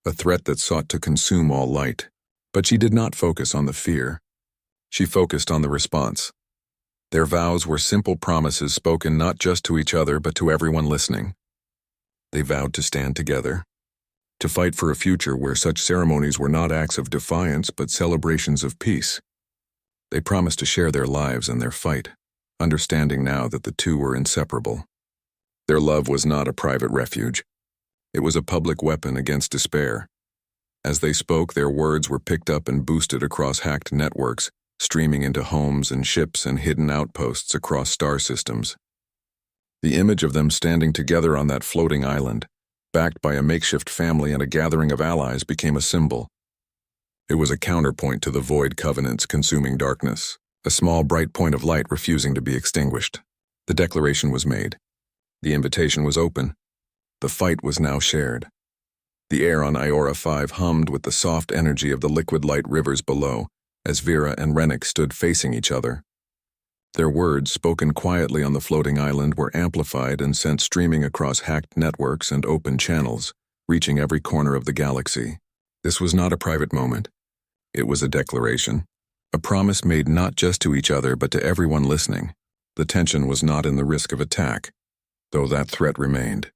a threat that sought to consume all light. But she did not focus on the fear. She focused on the response. Their vows were simple promises spoken not just to each other but to everyone listening. They vowed to stand together, to fight for a future where such ceremonies were not acts of defiance but celebrations of peace. They promised to share their lives and their fight, understanding now that the two were inseparable. Their love was not a private refuge. It was a public weapon against despair. As they spoke, their words were picked up and boosted across hacked networks, streaming into homes and ships and hidden outposts across star systems. The image of them standing together on that floating island, backed by a makeshift family and a gathering of allies, became a symbol. It was a counterpoint to the void covenant's consuming darkness, a small bright point of light refusing to be extinguished. The declaration was made. The invitation was open. The fight was now shared. The air on Iora 5 hummed with the soft energy of the liquid light rivers below, as Vera and Rennick stood facing each other. Their words, spoken quietly on the floating island, were amplified and sent streaming across hacked networks and open channels, reaching every corner of the galaxy. This was not a private moment. It was a declaration, a promise made not just to each other but to everyone listening. The tension was not in the risk of attack, though that threat remained.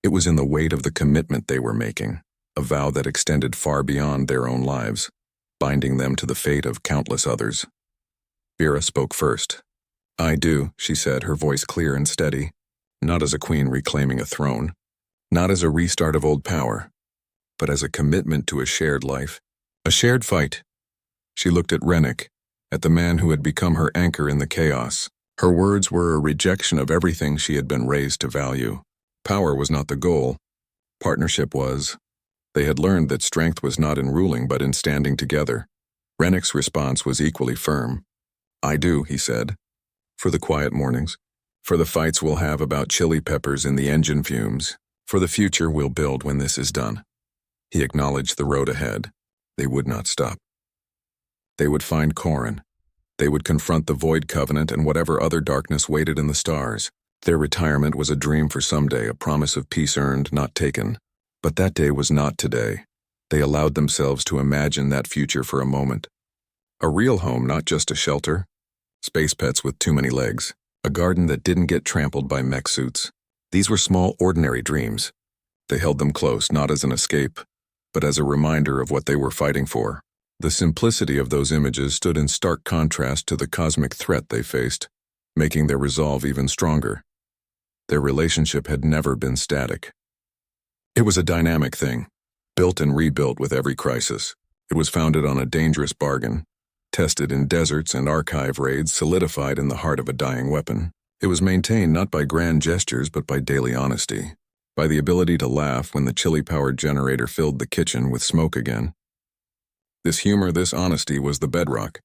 It was in the weight of the commitment they were making, a vow that extended far beyond their own lives, binding them to the fate of countless others. Vera spoke first. "I do," she said, her voice clear and steady, not as a queen reclaiming a throne, not as a restart of old power, but as a commitment to a shared life, a shared fight. She looked at Rennick, at the man who had become her anchor in the chaos. Her words were a rejection of everything she had been raised to value. Power was not the goal. Partnership was. They had learned that strength was not in ruling but in standing together. Rennick's response was equally firm. "I do," he said. "For the quiet mornings, for the fights we'll have about chili peppers in the engine fumes, for the future we'll build when this is done." He acknowledged the road ahead. They would not stop. They would find Corrin. They would confront the Void Covenant and whatever other darkness waited in the stars. Their retirement was a dream for someday, a promise of peace earned, not taken. But that day was not today. They allowed themselves to imagine that future for a moment. A real home, not just a shelter. Space pets with too many legs. A garden that didn't get trampled by mech suits. These were small, ordinary dreams. They held them close, not as an escape, but as a reminder of what they were fighting for. The simplicity of those images stood in stark contrast to the cosmic threat they faced, making their resolve even stronger. Their relationship had never been static. It was a dynamic thing, built and rebuilt with every crisis. It was founded on a dangerous bargain, tested in deserts and archive raids, solidified in the heart of a dying weapon. It was maintained not by grand gestures but by daily honesty, by the ability to laugh when the chili-powered generator filled the kitchen with smoke again. This humor, this honesty was the bedrock.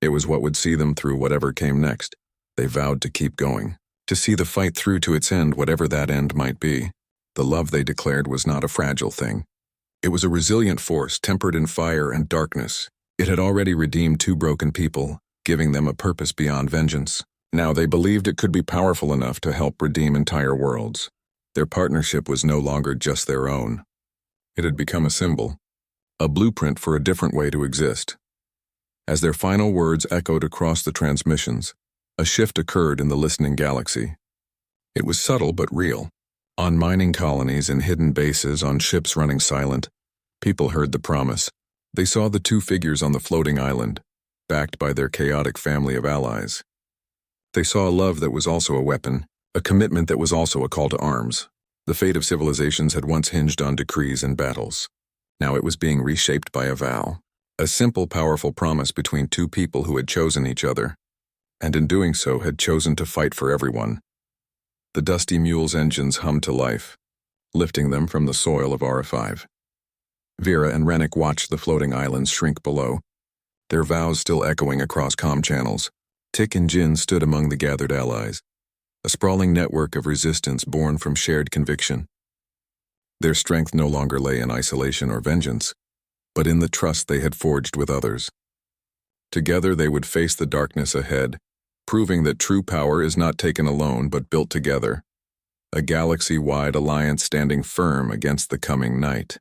It was what would see them through whatever came next. They vowed to keep going, to see the fight through to its end, whatever that end might be. The love they declared was not a fragile thing. It was a resilient force, tempered in fire and darkness. It had already redeemed two broken people, giving them a purpose beyond vengeance. Now they believed it could be powerful enough to help redeem entire worlds. Their partnership was no longer just their own. It had become a symbol, a blueprint for a different way to exist. As their final words echoed across the transmissions, a shift occurred in the listening galaxy. It was subtle but real. On mining colonies and hidden bases, on ships running silent, people heard the promise. They saw the two figures on the floating island, backed by their chaotic family of allies. They saw a love that was also a weapon, a commitment that was also a call to arms. The fate of civilizations had once hinged on decrees and battles. Now it was being reshaped by a vow, a simple, powerful promise between two people who had chosen each other, and in doing so had chosen to fight for everyone. The dusty mule's engines hummed to life, lifting them from the soil of RF5. Vera and Rennick watched the floating islands shrink below, their vows still echoing across comm channels. Tick and Jin stood among the gathered allies, a sprawling network of resistance born from shared conviction. Their strength no longer lay in isolation or vengeance, but in the trust they had forged with others. Together they would face the darkness ahead, proving that true power is not taken alone but built together, a galaxy-wide alliance standing firm against the coming night.